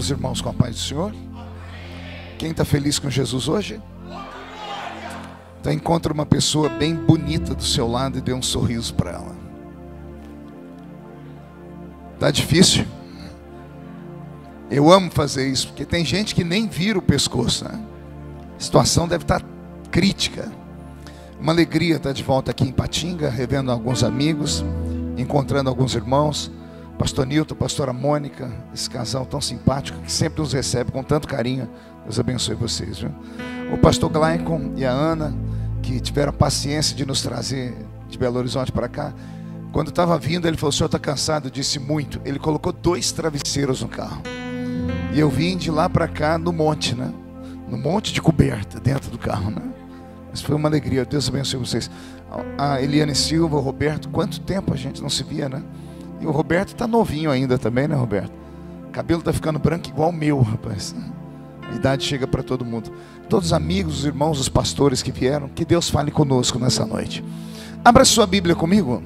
Cumprimento os irmãos com a paz do Senhor. Quem está feliz com Jesus hoje? Então encontra uma pessoa bem bonita do seu lado e dê um sorriso para ela. Tá difícil? Eu amo fazer isso, porque tem gente que nem vira o pescoço, né? A situação deve estar crítica. Uma alegria estar de volta aqui em Patinga, revendo alguns amigos, encontrando alguns irmãos. Pastor Nilton, pastora Mônica, esse casal tão simpático que sempre nos recebe com tanto carinho. Deus abençoe vocês, viu? O pastor Glaicon e a Ana, que tiveram a paciência de nos trazer de Belo Horizonte para cá. Quando estava vindo, ele falou: o senhor está cansado? Eu disse: muito. Ele colocou 2 travesseiros no carro. E eu vim de lá para cá no monte, né? No monte de coberta dentro do carro, né? Mas foi uma alegria. Deus abençoe vocês. A Eliane Silva, o Roberto, quanto tempo a gente não se via, né? E o Roberto está novinho ainda também, né, Roberto? O cabelo está ficando branco igual o meu, rapaz. A idade chega para todo mundo. Todos os amigos, os irmãos, os pastores que vieram, que Deus fale conosco nessa noite. Abra sua Bíblia comigo.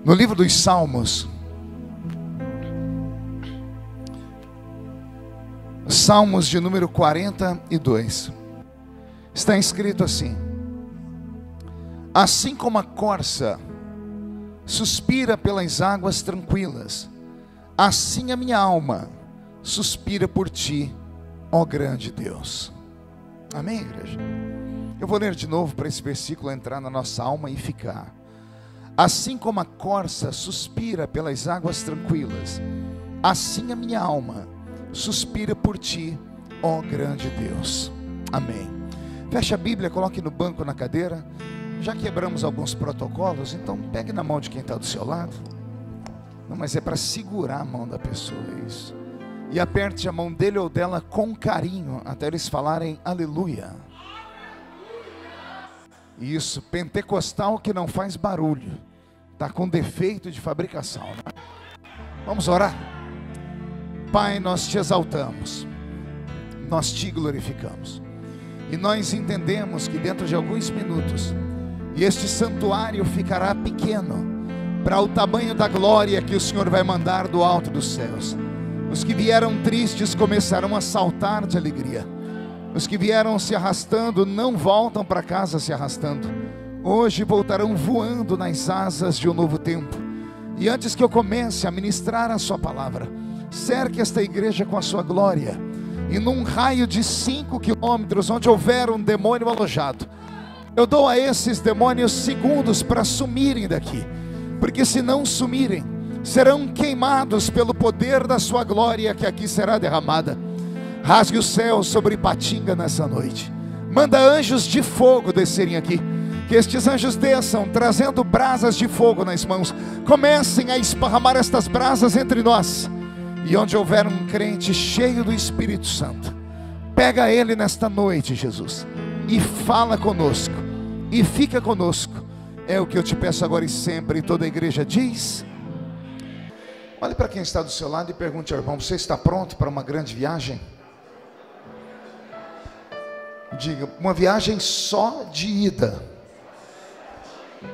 No livro dos Salmos. Salmos de número 42. Está escrito assim: assim como a corça suspira pelas águas tranquilas, assim a minha alma suspira por ti, ó grande Deus. Amém, igreja? Eu vou ler de novo para esse versículo entrar na nossa alma e ficar. Assim como a corça suspira pelas águas tranquilas, assim a minha alma suspira por ti, ó grande Deus. Amém. Feche a Bíblia, coloque no banco, na cadeira. Já quebramos alguns protocolos, então pegue na mão de quem está do seu lado. Não, mas é para segurar a mão da pessoa, isso. E aperte a mão dele ou dela com carinho, até eles falarem aleluia. Isso, pentecostal que não faz barulho, está com defeito de fabricação, né? Vamos orar? Pai, nós te exaltamos, nós te glorificamos, e nós entendemos que dentro de alguns minutos, e este santuário ficará pequeno para o tamanho da glória que o Senhor vai mandar do alto dos céus. Os que vieram tristes começarão a saltar de alegria. Os que vieram se arrastando não voltam para casa se arrastando. Hoje voltarão voando nas asas de um novo tempo. E antes que eu comece a ministrar a sua palavra, cerque esta igreja com a sua glória, e num raio de 5 quilômetros, onde houver um demônio alojado, eu dou a esses demônios segundos para sumirem daqui, porque se não sumirem, serão queimados pelo poder da sua glória que aqui será derramada. Rasgue o céu sobre Patinga nessa noite. Manda anjos de fogo descerem aqui. Que estes anjos desçam, trazendo brasas de fogo nas mãos. Comecem a esparramar estas brasas entre nós. E onde houver um crente cheio do Espírito Santo, pega ele nesta noite, Jesus, e fala conosco, e fica conosco. É o que eu te peço agora e sempre. E toda a igreja diz: olhe para quem está do seu lado e pergunte ao irmão: você está pronto para uma grande viagem? Diga: uma viagem só de ida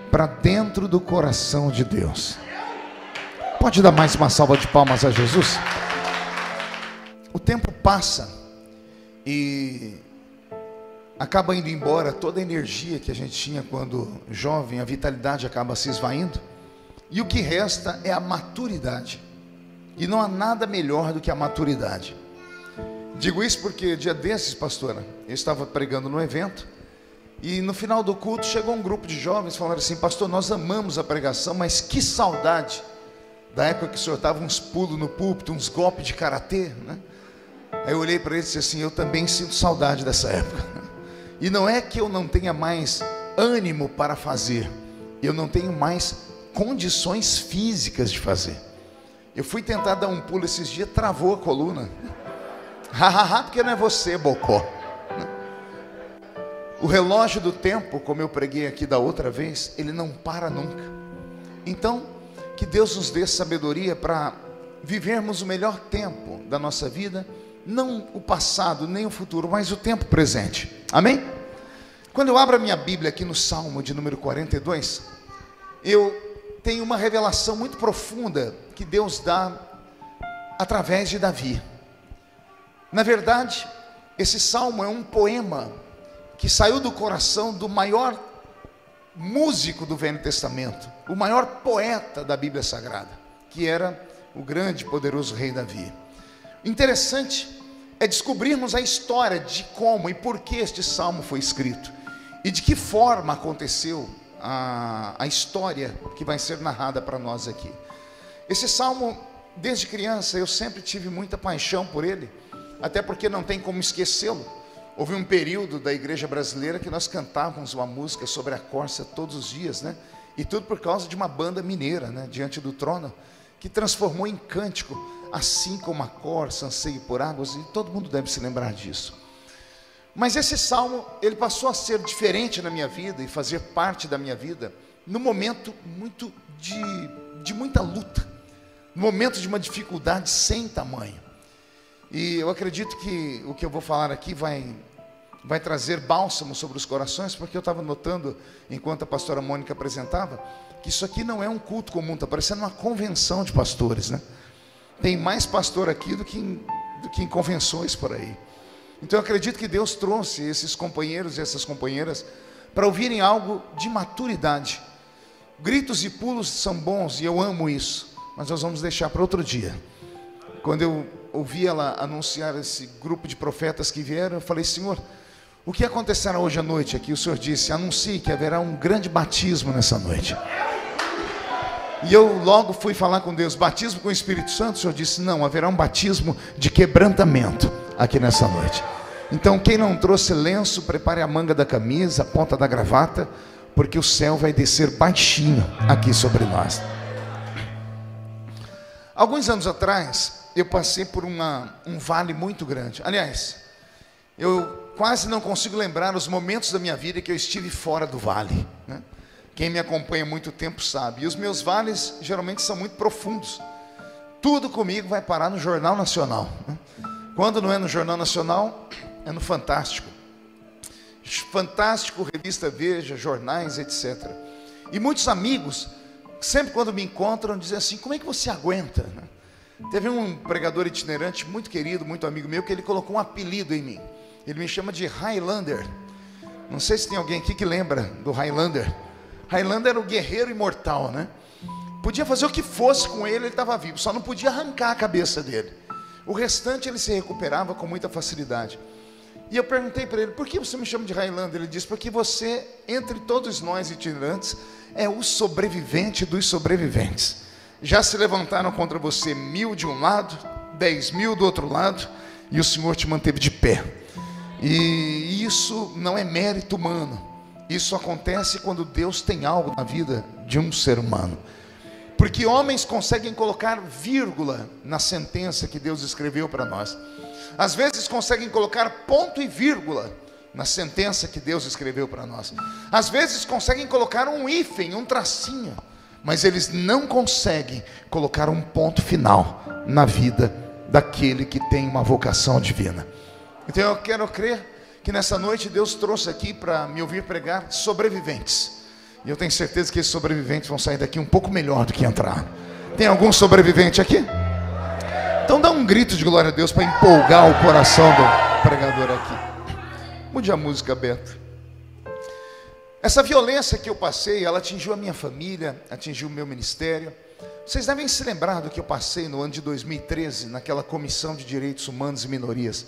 para dentro do coração de Deus. Pode dar mais uma salva de palmas a Jesus? O tempo passa e acaba indo embora toda a energia que a gente tinha quando jovem, a vitalidade acaba se esvaindo, e o que resta é a maturidade. E não há nada melhor do que a maturidade. Digo isso porque dia desses, pastora, eu estava pregando no evento, e no final do culto chegou um grupo de jovens e falaram assim: pastor, nós amamos a pregação, mas que saudade da época que o senhor dava uns pulos no púlpito, uns golpes de karatê, né? Aí eu olhei para eles e disse assim: eu também sinto saudade dessa época. E não é que eu não tenha mais ânimo para fazer, eu não tenho mais condições físicas de fazer. Eu fui tentar dar um pulo esses dias, travou a coluna. Hahaha, porque não é você, bocó. O relógio do tempo, como eu preguei aqui da outra vez, ele não para nunca. Então, que Deus nos dê sabedoria para vivermos o melhor tempo da nossa vida, não o passado, nem o futuro, mas o tempo presente. Amém? Quando eu abro a minha Bíblia aqui no Salmo de número 42, eu tenho uma revelação muito profunda que Deus dá através de Davi. Na verdade, esse salmo é um poema que saiu do coração do maior músico do Velho Testamento, o maior poeta da Bíblia Sagrada, que era o grande e poderoso rei Davi. Interessante é descobrirmos a história de como e por que este salmo foi escrito e de que forma aconteceu a história que vai ser narrada para nós aqui. Esse salmo, desde criança, eu sempre tive muita paixão por ele, até porque não tem como esquecê-lo. Houve um período da igreja brasileira que nós cantávamos uma música sobre a corça todos os dias, né? E tudo por causa de uma banda mineira, né? Diante do trono, que transformou em cântico, assim como a corça anseia por águas, e todo mundo deve se lembrar disso. Mas esse salmo, ele passou a ser diferente na minha vida e fazer parte da minha vida num momento muito de muita luta, num momento de uma dificuldade sem tamanho. E eu acredito que o que eu vou falar aqui vai trazer bálsamo sobre os corações, porque eu estava notando, enquanto a pastora Mônica apresentava, que isso aqui não é um culto comum, está parecendo uma convenção de pastores, né? Tem mais pastor aqui do que em convenções por aí. Então eu acredito que Deus trouxe esses companheiros e essas companheiras para ouvirem algo de maturidade. Gritos e pulos são bons e eu amo isso, mas nós vamos deixar para outro dia. Quando eu ouvi ela anunciar esse grupo de profetas que vieram, eu falei: Senhor, o que acontecerá hoje à noite aqui? O Senhor disse: anuncie que haverá um grande batismo nessa noite. E eu logo fui falar com Deus: batismo com o Espírito Santo? O Senhor disse: não, haverá um batismo de quebrantamento aqui nessa noite. Então quem não trouxe lenço, prepare a manga da camisa, a ponta da gravata, porque o céu vai descer baixinho aqui sobre nós. Alguns anos atrás, eu passei por um vale muito grande. Aliás, eu quase não consigo lembrar os momentos da minha vida que eu estive fora do vale, né? Quem me acompanha há muito tempo sabe. E os meus vales geralmente são muito profundos. Tudo comigo vai parar no Jornal Nacional, né? Quando não é no Jornal Nacional, é no Fantástico. Fantástico, Revista Veja, jornais, etc. E muitos amigos, sempre quando me encontram, dizem assim: como é que você aguenta? Teve um pregador itinerante muito querido, muito amigo meu, que ele colocou um apelido em mim. Ele me chama de Highlander. Não sei se tem alguém aqui que lembra do Highlander. Highlander era o guerreiro imortal, né? Podia fazer o que fosse com ele estava vivo, só não podia arrancar a cabeça dele. O restante ele se recuperava com muita facilidade. E eu perguntei para ele: por que você me chama de Highlander? Ele disse: porque você, entre todos nós itinerantes, é o sobrevivente dos sobreviventes. Já se levantaram contra você 1000 de um lado, 10.000 do outro lado, e o Senhor te manteve de pé. E isso não é mérito humano. Isso acontece quando Deus tem algo na vida de um ser humano. Porque homens conseguem colocar vírgula na sentença que Deus escreveu para nós. Às vezes conseguem colocar ponto e vírgula na sentença que Deus escreveu para nós. Às vezes conseguem colocar um hífen, um tracinho, mas eles não conseguem colocar um ponto final na vida daquele que tem uma vocação divina. Então eu quero crer que nessa noite Deus trouxe aqui para me ouvir pregar sobreviventes. E eu tenho certeza que esses sobreviventes vão sair daqui um pouco melhor do que entraram. Tem algum sobrevivente aqui? Então dá um grito de glória a Deus para empolgar o coração do pregador aqui. Mude a música, Beto. Essa violência que eu passei, ela atingiu a minha família, atingiu o meu ministério. Vocês devem se lembrar do que eu passei no ano de 2013, naquela Comissão de Direitos Humanos e Minorias.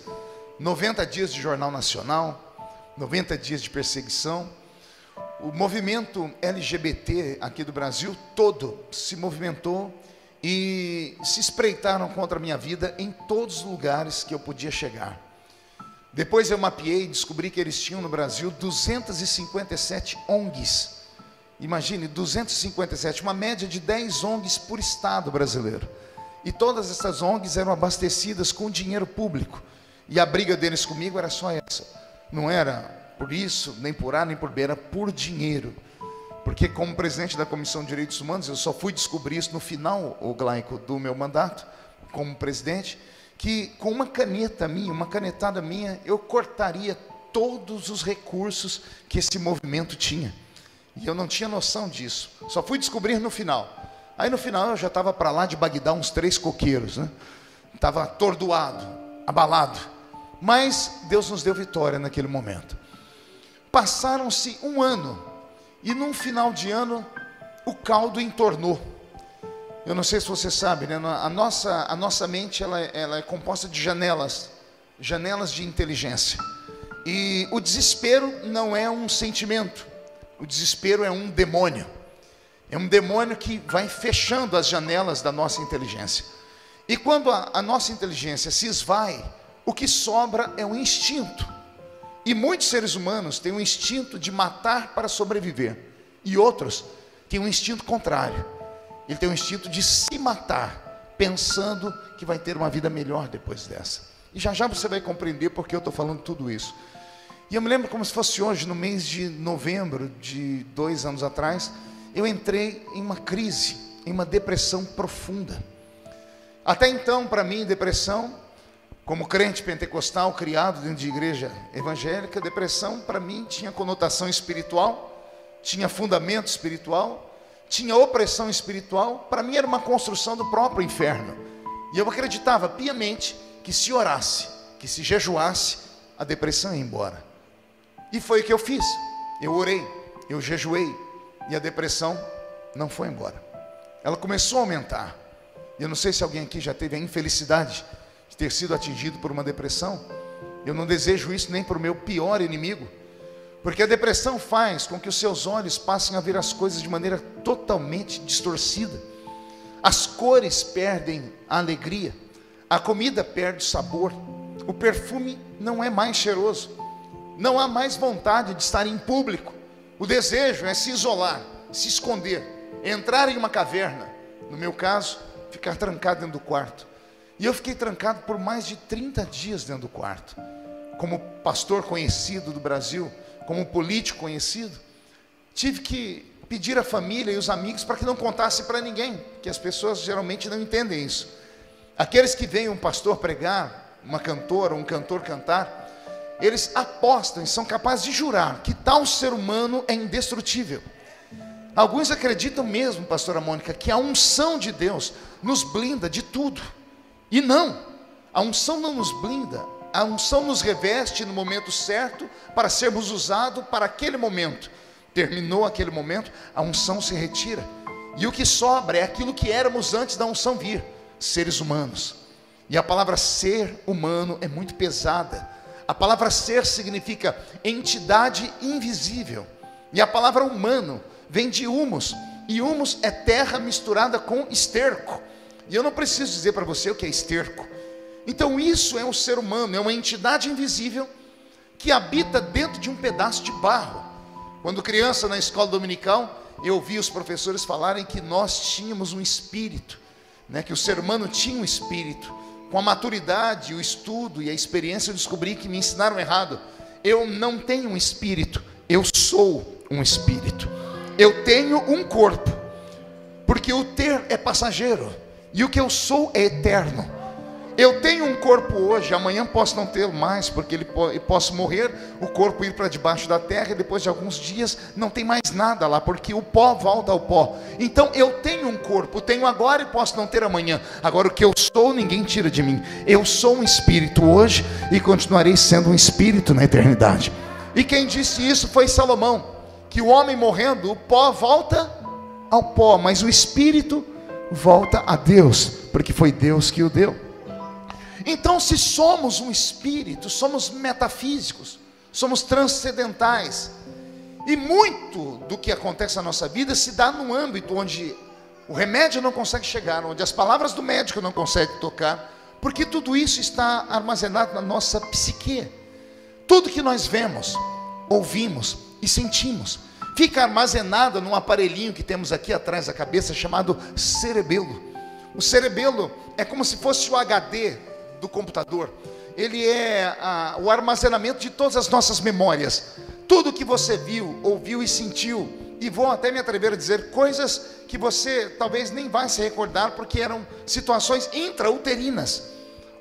90 dias de Jornal Nacional, 90 dias de perseguição. O movimento LGBT aqui do Brasil todo se movimentou e se espreitaram contra a minha vida em todos os lugares que eu podia chegar. Depois eu mapeei e descobri que eles tinham no Brasil 257 ONGs. Imagine, 257, uma média de 10 ONGs por estado brasileiro. E todas essas ONGs eram abastecidas com dinheiro público. E a briga deles comigo era só essa. Não era por isso, nem por A, nem por B, era por dinheiro. Porque como presidente da Comissão de Direitos Humanos, eu só fui descobrir isso no final, o Glaico, do meu mandato, como presidente, que com uma caneta minha, uma canetada minha, eu cortaria todos os recursos que esse movimento tinha. E eu não tinha noção disso. Só fui descobrir no final. Aí no final eu já estava para lá de Bagdá uns 3 coqueiros, né? estava atordoado, abalado, mas Deus nos deu vitória naquele momento. Passaram-se um ano, e num final de ano, o caldo entornou. Eu não sei se você sabe, né? A nossa mente ela é composta de janelas de inteligência. E o desespero não é um sentimento, o desespero é um demônio. É um demônio que vai fechando as janelas da nossa inteligência. E quando a nossa inteligência se esvai, o que sobra é um instinto. E muitos seres humanos têm um instinto de matar para sobreviver. E outros têm um instinto contrário. Ele tem um instinto de se matar, pensando que vai ter uma vida melhor depois dessa. E já já você vai compreender porque eu estou falando tudo isso. E eu me lembro como se fosse hoje, no mês de novembro de 2 anos atrás, eu entrei em uma crise, em uma depressão profunda. Até então, para mim, depressão, como crente pentecostal criado dentro de igreja evangélica, depressão para mim tinha conotação espiritual, tinha fundamento espiritual, tinha opressão espiritual. Para mim era uma construção do próprio inferno. E eu acreditava piamente que se orasse, que se jejuasse, a depressão ia embora. E foi o que eu fiz. Eu orei, eu jejuei, e a depressão não foi embora. Ela começou a aumentar. Eu não sei se alguém aqui já teve a infelicidade de ter sido atingido por uma depressão. Eu não desejo isso nem para o meu pior inimigo, porque a depressão faz com que os seus olhos passem a ver as coisas de maneira totalmente distorcida. As cores perdem a alegria, a comida perde o sabor, o perfume não é mais cheiroso, não há mais vontade de estar em público. O desejo é se isolar, se esconder, entrar em uma caverna. No meu caso, ficar trancado dentro do quarto. E eu fiquei trancado por mais de 30 dias dentro do quarto. Como pastor conhecido do Brasil, como político conhecido, tive que pedir à família e os amigos para que não contassem para ninguém, porque as pessoas geralmente não entendem isso. Aqueles que veem um pastor pregar, uma cantora, um cantor cantar, eles apostam e são capazes de jurar que tal ser humano é indestrutível. Alguns acreditam mesmo, pastora Mônica, que a unção de Deus nos blinda de tudo. E não, a unção não nos blinda, a unção nos reveste no momento certo para sermos usados para aquele momento. Terminou aquele momento, a unção se retira. E o que sobra é aquilo que éramos antes da unção vir, seres humanos. E a palavra ser humano é muito pesada. A palavra ser significa entidade invisível. E a palavra humano vem de humus. E humus é terra misturada com esterco. E eu não preciso dizer para você o que é esterco. Então isso é um ser humano, é uma entidade invisível que habita dentro de um pedaço de barro. Quando criança na escola dominical, eu ouvi os professores falarem que nós tínhamos um espírito, né? Que o ser humano tinha um espírito. Com a maturidade, o estudo e a experiência, eu descobri que me ensinaram errado. Eu não tenho um espírito, eu sou um espírito. Eu tenho um corpo, porque o ter é passageiro, e o que eu sou é eterno. Eu tenho um corpo hoje, amanhã posso não ter mais, porque eu posso morrer, o corpo ir para debaixo da terra, e depois de alguns dias não tem mais nada lá, porque o pó volta ao pó. Então eu tenho um corpo, tenho agora e posso não ter amanhã. Agora o que eu sou, ninguém tira de mim. Eu sou um espírito hoje e continuarei sendo um espírito na eternidade. E quem disse isso foi Salomão, que o homem morrendo, o pó volta ao pó, mas o espírito volta a Deus, porque foi Deus que o deu. Então, se somos um espírito, somos metafísicos, somos transcendentais, e muito do que acontece na nossa vida se dá num âmbito onde o remédio não consegue chegar, onde as palavras do médico não conseguem tocar, porque tudo isso está armazenado na nossa psique. Tudo que nós vemos, ouvimos e sentimos fica armazenado num aparelhinho que temos aqui atrás da cabeça, chamado cerebelo. O cerebelo é como se fosse o HD do computador. Ele é o armazenamento de todas as nossas memórias. Tudo que você viu, ouviu e sentiu, e vou até me atrever a dizer coisas que você talvez nem vai se recordar, porque eram situações intrauterinas.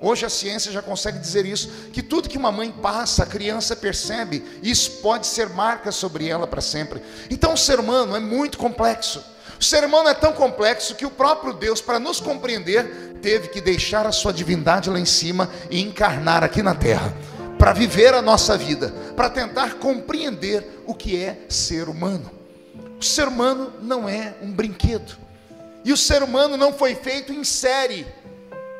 Hoje a ciência já consegue dizer isso, que tudo que uma mãe passa, a criança percebe, e isso pode ser marca sobre ela para sempre. Então o ser humano é muito complexo. O ser humano é tão complexo que o próprio Deus, para nos compreender, teve que deixar a sua divindade lá em cima e encarnar aqui na terra, para viver a nossa vida, para tentar compreender o que é ser humano. O ser humano não é um brinquedo, e o ser humano não foi feito em série.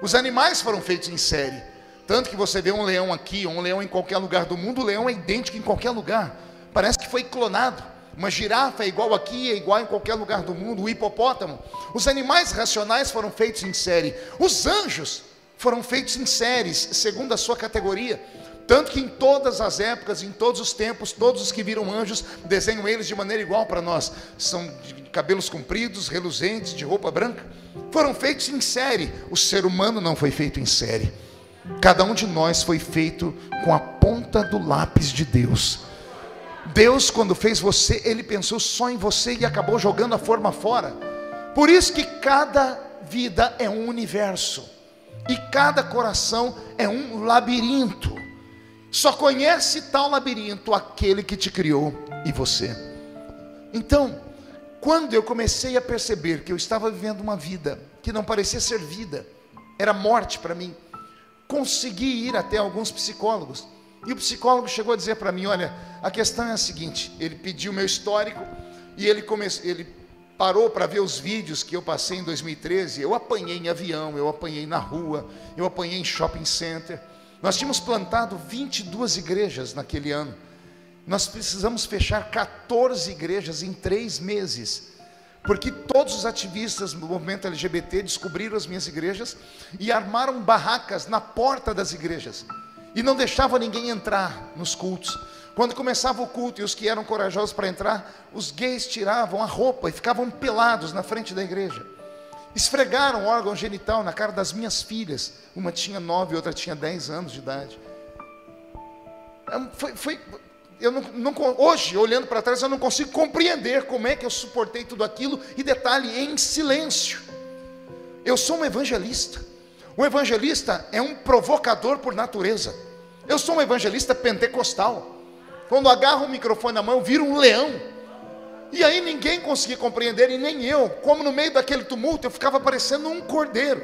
Os animais foram feitos em série, tanto que você vê um leão aqui, um leão em qualquer lugar do mundo, o leão é idêntico em qualquer lugar, parece que foi clonado. Uma girafa é igual aqui, é igual em qualquer lugar do mundo. O hipopótamo. Os animais racionais foram feitos em série. Os anjos foram feitos em séries, segundo a sua categoria. Tanto que em todas as épocas, em todos os tempos, todos os que viram anjos, desenham eles de maneira igual para nós. São de cabelos compridos, reluzentes, de roupa branca. Foram feitos em série. O ser humano não foi feito em série. Cada um de nós foi feito com a ponta do lápis de Deus. Deus, quando fez você, Ele pensou só em você e acabou jogando a forma fora. Por isso que cada vida é um universo, e cada coração é um labirinto. Só conhece tal labirinto aquele que te criou e você. Então, quando eu comecei a perceber que eu estava vivendo uma vida que não parecia ser vida, era morte para mim, consegui ir até alguns psicólogos. E o psicólogo chegou a dizer para mim: olha, a questão é a seguinte. Ele pediu meu histórico e ele parou para ver os vídeos que eu passei em 2013. Eu apanhei em avião, eu apanhei na rua, eu apanhei em shopping center. Nós tínhamos plantado 22 igrejas naquele ano. Nós precisamos fechar 14 igrejas em 3 meses, porque todos os ativistas do movimento LGBT descobriram as minhas igrejas e armaram barracas na porta das igrejas e não deixavam ninguém entrar nos cultos. Quando começava o culto e os que eram corajosos para entrar, os gays tiravam a roupa e ficavam pelados na frente da igreja. Esfregaram órgão genital na cara das minhas filhas. Uma tinha 9, outra tinha 10 anos de idade. Hoje, olhando para trás, eu não consigo compreender como é que eu suportei tudo aquilo. E detalhe, em silêncio. Eu sou um evangelista. O evangelista é um provocador por natureza. Eu sou um evangelista pentecostal. Quando agarro o microfone na mão, eu viro um leão. E aí ninguém conseguia compreender, e nem eu. Como no meio daquele tumulto, eu ficava parecendo um cordeiro.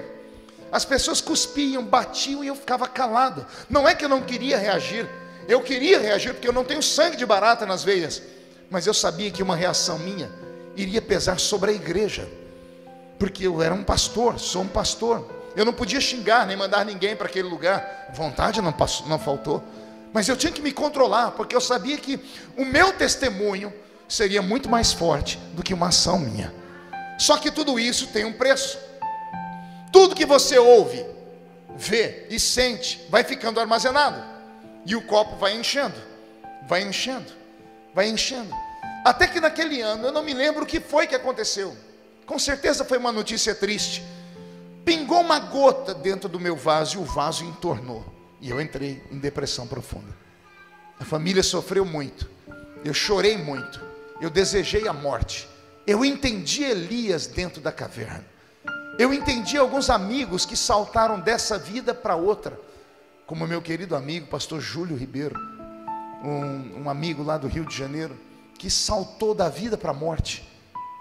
As pessoas cuspiam, batiam, e eu ficava calado. Não é que eu não queria reagir. Eu queria reagir, porque eu não tenho sangue de barata nas veias. Mas eu sabia que uma reação minha iria pesar sobre a igreja. Porque eu era um pastor, sou um pastor. Eu não podia xingar, nem mandar ninguém para aquele lugar. Vontade não faltou. Mas eu tinha que me controlar, porque eu sabia que o meu testemunho seria muito mais forte do que uma ação minha. Só que tudo isso tem um preço. Tudo que você ouve, vê e sente vai ficando armazenado. E o copo vai enchendo, vai enchendo, vai enchendo. Até que naquele ano, eu não me lembro o que foi que aconteceu. Com certeza foi uma notícia triste. Pingou uma gota dentro do meu vaso e o vaso entornou. E eu entrei em depressão profunda. A família sofreu muito. Eu chorei muito. Eu desejei a morte. Eu entendi Elias dentro da caverna. Eu entendi alguns amigos que saltaram dessa vida para outra. Como meu querido amigo, pastor Júlio Ribeiro. Um amigo lá do Rio de Janeiro, que saltou da vida para a morte.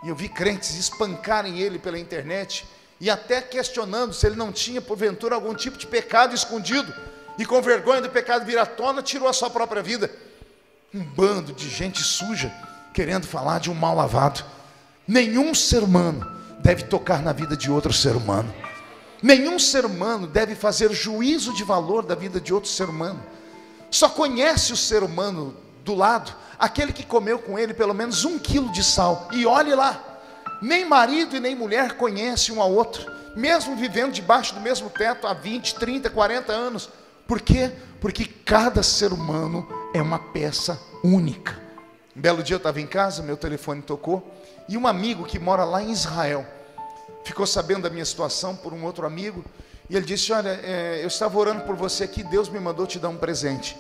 E eu vi crentes espancarem ele pela internet, e até questionando se ele não tinha, porventura, algum tipo de pecado escondido, e com vergonha do pecado vir à tona, tirou a sua própria vida. Um bando de gente suja, querendo falar de um mal lavado. Nenhum ser humano deve tocar na vida de outro ser humano. Nenhum ser humano deve fazer juízo de valor da vida de outro ser humano. Só conhece o ser humano do lado aquele que comeu com ele pelo menos 1 quilo de sal. E olhe lá, nem marido e nem mulher conhecem um ao outro, mesmo vivendo debaixo do mesmo teto há 20, 30, 40 anos. Por quê? Porque cada ser humano é uma peça única. Um belo dia eu estava em casa, meu telefone tocou, e um amigo que mora lá em Israel ficou sabendo da minha situação por um outro amigo, e ele disse: olha, eu estava orando por você aqui, Deus me mandou te dar um presente.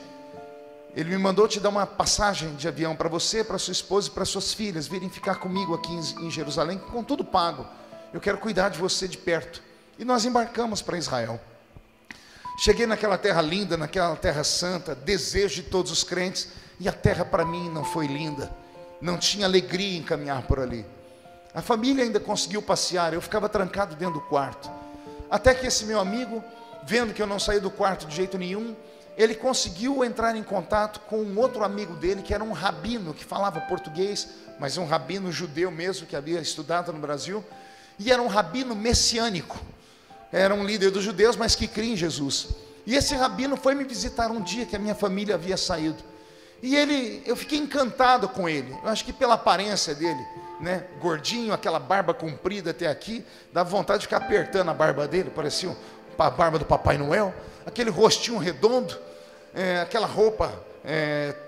Ele me mandou te dar uma passagem de avião para você, para sua esposa e para suas filhas virem ficar comigo aqui em Jerusalém, com tudo pago. Eu quero cuidar de você de perto. E nós embarcamos para Israel. Cheguei naquela terra linda, naquela terra santa, desejo de todos os crentes, e a terra para mim não foi linda. Não tinha alegria em caminhar por ali. A família ainda conseguiu passear, eu ficava trancado dentro do quarto. Até que esse meu amigo, vendo que eu não saí do quarto de jeito nenhum, ele conseguiu entrar em contato com um outro amigo dele, que era um rabino, que falava português, mas um rabino judeu mesmo, que havia estudado no Brasil, e era um rabino messiânico, era um líder dos judeus, mas que cria em Jesus. E esse rabino foi me visitar um dia que a minha família havia saído, e eu fiquei encantado com ele. Eu acho que pela aparência dele, né, gordinho, aquela barba comprida até aqui, dava vontade de ficar apertando a barba dele, parecia a barba do Papai Noel, aquele rostinho redondo, aquela roupa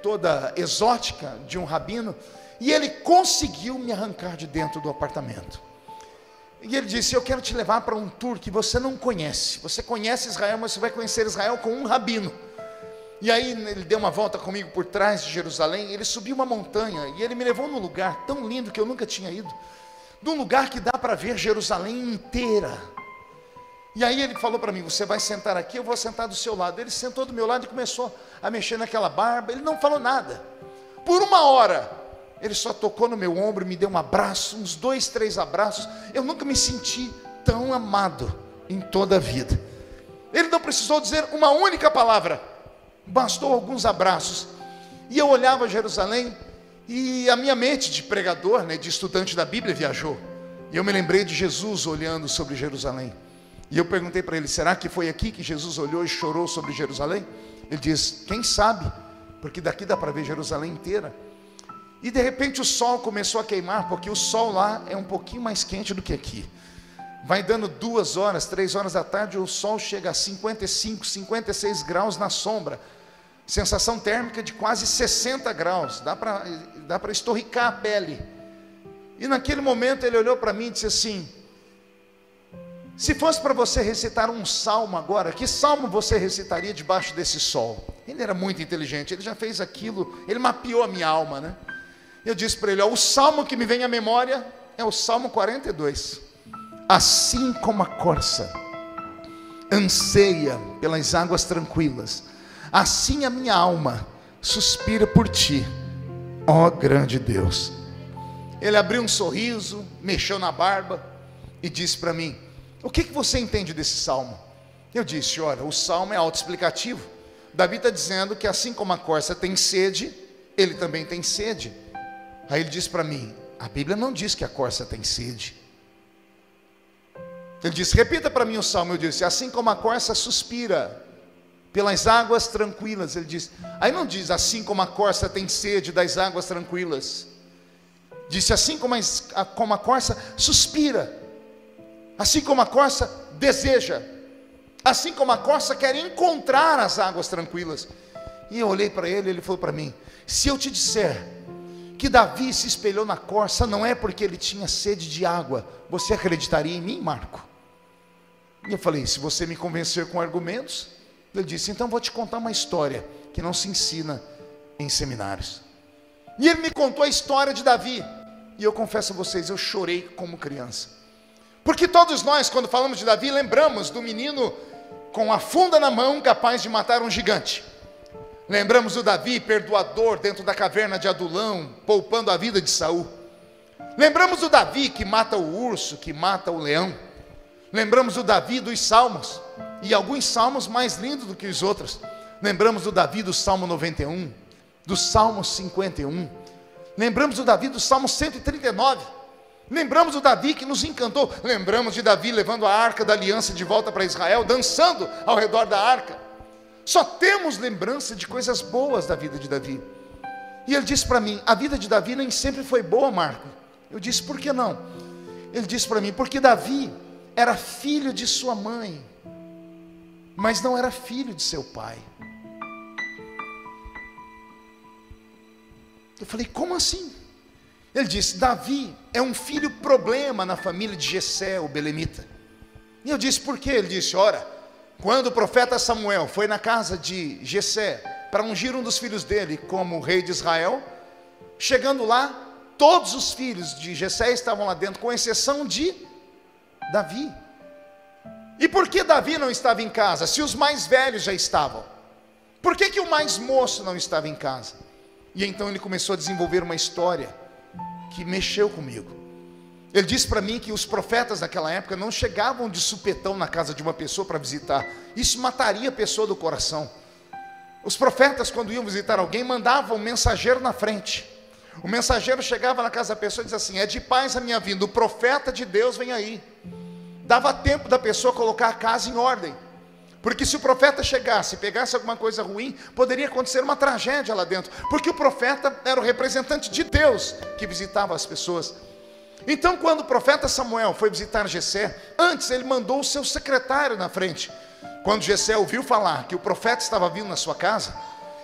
toda exótica de um rabino, e ele conseguiu me arrancar de dentro do apartamento. E ele disse: eu quero te levar para um tour que você não conhece. Você conhece Israel, mas você vai conhecer Israel com um rabino. E aí ele deu uma volta comigo por trás de Jerusalém. Ele subiu uma montanha e ele me levou num lugar tão lindo que eu nunca tinha ido, num lugar que dá para ver Jerusalém inteira. E aí ele falou para mim: você vai sentar aqui, eu vou sentar do seu lado. Ele sentou do meu lado e começou a mexer naquela barba. Ele não falou nada. Por 1 hora ele só tocou no meu ombro e me deu um abraço, uns 2, 3 abraços. Eu nunca me senti tão amado em toda a vida. Ele não precisou dizer uma única palavra, bastou alguns abraços. E eu olhava Jerusalém e a minha mente de pregador, né, de estudante da Bíblia, viajou. E eu me lembrei de Jesus olhando sobre Jerusalém. E eu perguntei para ele: será que foi aqui que Jesus olhou e chorou sobre Jerusalém? Ele diz: quem sabe, porque daqui dá para ver Jerusalém inteira. E de repente o sol começou a queimar, porque o sol lá é um pouquinho mais quente do que aqui. Vai dando 2 horas, 3 horas da tarde, o sol chega a 55, 56 graus na sombra. Sensação térmica de quase 60 graus, dá para estorricar a pele. E naquele momento ele olhou para mim e disse assim: se fosse para você recitar um salmo agora, que salmo você recitaria debaixo desse sol? Ele era muito inteligente, ele já fez aquilo, ele mapeou a minha alma, né? Eu disse para ele: ó, o salmo que me vem à memória é o Salmo 42. Assim como a corça anseia pelas águas tranquilas, assim a minha alma suspira por ti, ó grande Deus. Ele abriu um sorriso, mexeu na barba e disse para mim: o que você entende desse salmo? Eu disse: olha, o salmo é autoexplicativo. Davi está dizendo que assim como a corça tem sede, ele também tem sede. Aí ele disse para mim: a Bíblia não diz que a corça tem sede. Ele disse: repita para mim o salmo. Eu disse: assim como a corça suspira pelas águas tranquilas. Ele disse: aí não diz assim como a corça tem sede das águas tranquilas. Disse: assim como a corça suspira, assim como a corça deseja, assim como a corça quer encontrar as águas tranquilas. E eu olhei para ele e ele falou para mim: se eu te disser que Davi se espelhou na corça, não é porque ele tinha sede de água, você acreditaria em mim, Marco? E eu falei: se você me convencer com argumentos. Ele disse: então vou te contar uma história que não se ensina em seminários. E ele me contou a história de Davi, e eu confesso a vocês, eu chorei como criança, porque todos nós, quando falamos de Davi, lembramos do menino com a funda na mão, capaz de matar um gigante. Lembramos do Davi perdoador dentro da caverna de Adulão, poupando a vida de Saul. Lembramos do Davi que mata o urso, que mata o leão. Lembramos do Davi dos salmos, e alguns salmos mais lindos do que os outros. Lembramos do Davi do Salmo 91, do Salmo 51. Lembramos do Davi do Salmo 139. Lembramos do Davi que nos encantou. Lembramos de Davi levando a arca da aliança de volta para Israel, dançando ao redor da arca. Só temos lembrança de coisas boas da vida de Davi. E ele disse para mim: a vida de Davi nem sempre foi boa, Marco. Eu disse: por que não? Ele disse para mim: porque Davi era filho de sua mãe, mas não era filho de seu pai. Eu falei: como assim? Ele disse: Davi é um filho problema na família de Jessé, o belemita. E eu disse: por quê? Ele disse: ora, quando o profeta Samuel foi na casa de Jessé para ungir um dos filhos dele como rei de Israel, chegando lá, todos os filhos de Jessé estavam lá dentro, com exceção de Davi. E por que Davi não estava em casa, se os mais velhos já estavam? Por que o mais moço não estava em casa? E então ele começou a desenvolver uma história que mexeu comigo. Ele disse para mim que os profetas daquela época não chegavam de supetão na casa de uma pessoa para visitar. Isso mataria a pessoa do coração. Os profetas, quando iam visitar alguém, mandavam um mensageiro na frente. O mensageiro chegava na casa da pessoa e dizia assim: é de paz a minha vinda, o profeta de Deus vem aí. Dava tempo da pessoa colocar a casa em ordem. Porque se o profeta chegasse e pegasse alguma coisa ruim, poderia acontecer uma tragédia lá dentro. Porque o profeta era o representante de Deus que visitava as pessoas. Então, quando o profeta Samuel foi visitar Jessé, antes ele mandou o seu secretário na frente. Quando Jessé ouviu falar que o profeta estava vindo na sua casa,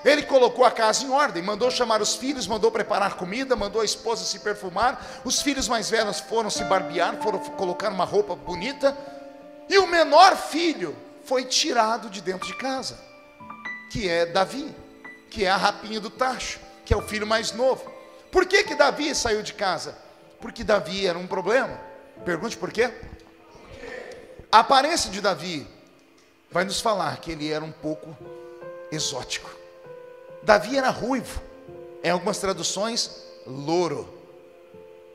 ele colocou a casa em ordem, mandou chamar os filhos, mandou preparar comida, mandou a esposa se perfumar. Os filhos mais velhos foram se barbear, foram colocar uma roupa bonita. E o menor filho foi tirado de dentro de casa, que é Davi, que é a rapinha do tacho, que é o filho mais novo. Por que que Davi saiu de casa? Porque Davi era um problema. Pergunte por quê? A aparência de Davi vai nos falar que ele era um pouco exótico. Davi era ruivo, em algumas traduções, louro.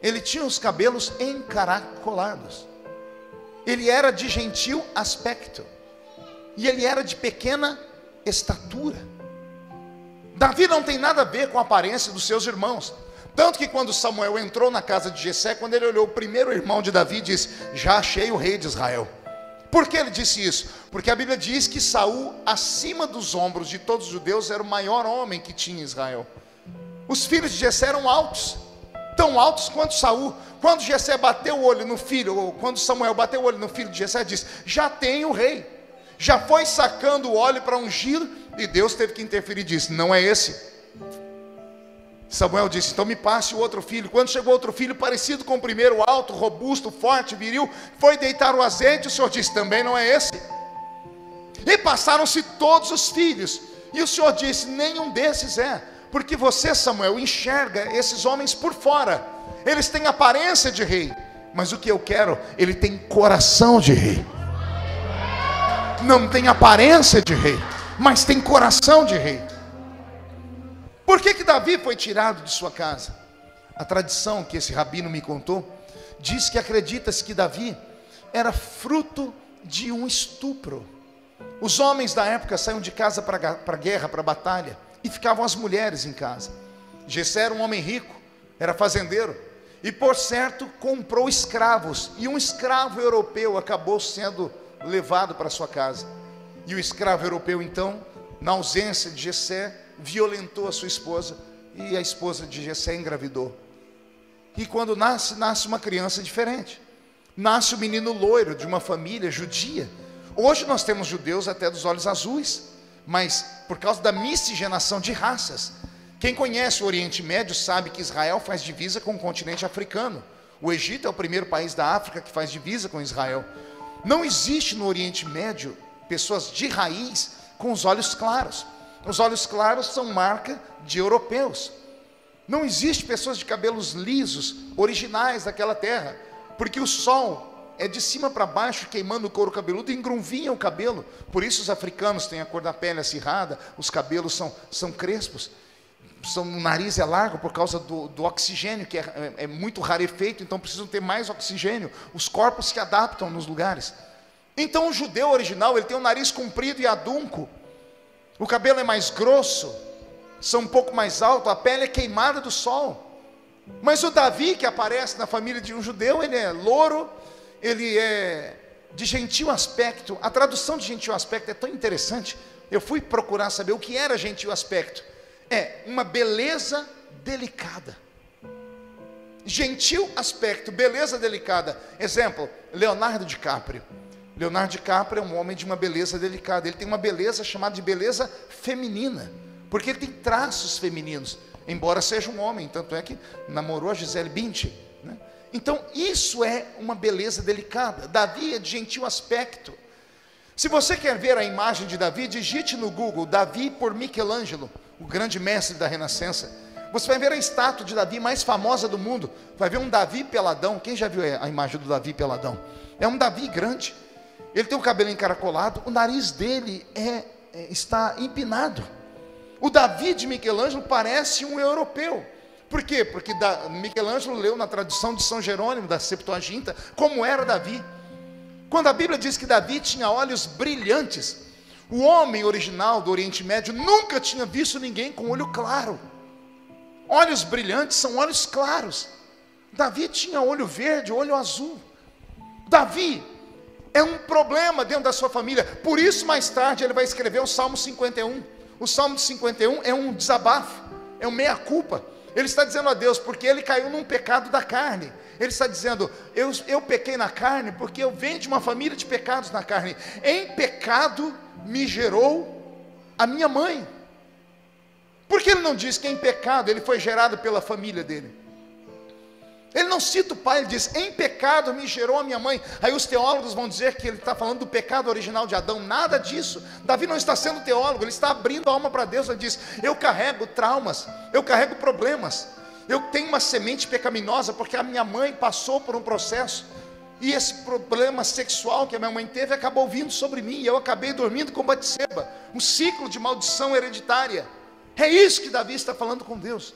Ele tinha os cabelos encaracolados. Ele era de gentil aspecto. E ele era de pequena estatura. Davi não tem nada a ver com a aparência dos seus irmãos. Tanto que quando Samuel entrou na casa de Jessé, quando ele olhou o primeiro irmão de Davi, disse: já achei o rei de Israel. Por que ele disse isso? Porque a Bíblia diz que Saul, acima dos ombros de todos os judeus, era o maior homem que tinha em Israel. Os filhos de Jessé eram altos, tão altos quanto Saul. Quando Jessé bateu o olho no filho, ou quando Samuel bateu o olho no filho de Jessé, disse: já tem o rei. Já foi sacando o óleo para ungir, e Deus teve que interferir e disse: não é esse. Samuel disse: então me passe o outro filho. Quando chegou outro filho, parecido com o primeiro, alto, robusto, forte, viril, foi deitar o azeite, o Senhor disse: também não é esse. E passaram-se todos os filhos, e o Senhor disse: nenhum desses é. Porque você, Samuel, enxerga esses homens por fora. Eles têm aparência de rei, mas o que eu quero, ele tem coração de rei. Não tem aparência de rei, mas tem coração de rei. Por que que Davi foi tirado de sua casa? A tradição que esse rabino me contou diz que acredita-se que Davi era fruto de um estupro. Os homens da época saíam de casa para a guerra, para a batalha, e ficavam as mulheres em casa. Jessé era um homem rico, era fazendeiro, e por certo comprou escravos, e um escravo europeu acabou sendo levado para sua casa. E o escravo europeu então, na ausência de Jessé, violentou a sua esposa, e a esposa de Jessé engravidou. E quando nasce uma criança diferente. Nasce um menino loiro de uma família judia. Hoje nós temos judeus até dos olhos azuis, mas por causa da miscigenação de raças. Quem conhece o Oriente Médio sabe que Israel faz divisa com o continente africano. O Egito é o primeiro país da África que faz divisa com Israel. Não existe no Oriente Médio pessoas de raiz com os olhos claros. Os olhos claros são marca de europeus. Não existe pessoas de cabelos lisos, originais daquela terra, porque o sol é de cima para baixo, queimando o couro cabeludo e engrunvinha o cabelo. Por isso os africanos têm a cor da pele acirrada, os cabelos são crespos, o nariz é largo por causa do oxigênio, que é muito rarefeito, então precisam ter mais oxigênio. Os corpos se adaptam nos lugares. Então o judeu original, ele tem o nariz comprido e adunco, o cabelo é mais grosso, são um pouco mais alto, a pele é queimada do sol. Mas o Davi, que aparece na família de um judeu, ele é louro, ele é de gentil aspecto. A tradução de gentil aspecto é tão interessante. Eu fui procurar saber o que era gentil aspecto. É uma beleza delicada. Gentil aspecto, beleza delicada. Exemplo, Leonardo DiCaprio. Leonardo DiCaprio é um homem de uma beleza delicada. Ele tem uma beleza chamada de beleza feminina, porque ele tem traços femininos, embora seja um homem. Tanto é que namorou a Gisele Bündchen, né? Então isso é uma beleza delicada. Davi é de gentil aspecto. Se você quer ver a imagem de Davi, digite no Google Davi por Michelangelo, o grande mestre da Renascença. Você vai ver a estátua de Davi mais famosa do mundo. Vai ver um Davi peladão. Quem já viu a imagem do Davi peladão? É um Davi grande. Ele tem o cabelo encaracolado, o nariz dele está empinado. O Davi de Michelangelo parece um europeu, Por quê? Porque Michelangelo leu na tradução de São Jerônimo, da Septuaginta, como era Davi. Quando a Bíblia diz que Davi tinha olhos brilhantes, o homem original do Oriente Médio nunca tinha visto ninguém com olho claro. Olhos brilhantes são olhos claros. Davi tinha olho verde, olho azul. Davi é um problema dentro da sua família. Por isso, mais tarde, ele vai escrever o Salmo 51. O Salmo 51 é um desabafo, é um meia-culpa. Ele está dizendo a Deus, porque ele caiu num pecado da carne. Ele está dizendo, eu pequei na carne, porque eu venho de uma família de pecados na carne. Em pecado me gerou a minha mãe. Por que ele não diz que em pecado ele foi gerado pela família dele? Ele não cita o pai, ele diz, em pecado me gerou a minha mãe. Aí os teólogos vão dizer que ele está falando do pecado original de Adão. Nada disso. Davi não está sendo teólogo, ele está abrindo a alma para Deus. Ele diz, eu carrego traumas, eu carrego problemas, eu tenho uma semente pecaminosa, porque a minha mãe passou por um processo, e esse problema sexual que a minha mãe teve, acabou vindo sobre mim, e eu acabei dormindo com Batseba, um ciclo de maldição hereditária. É isso que Davi está falando com Deus.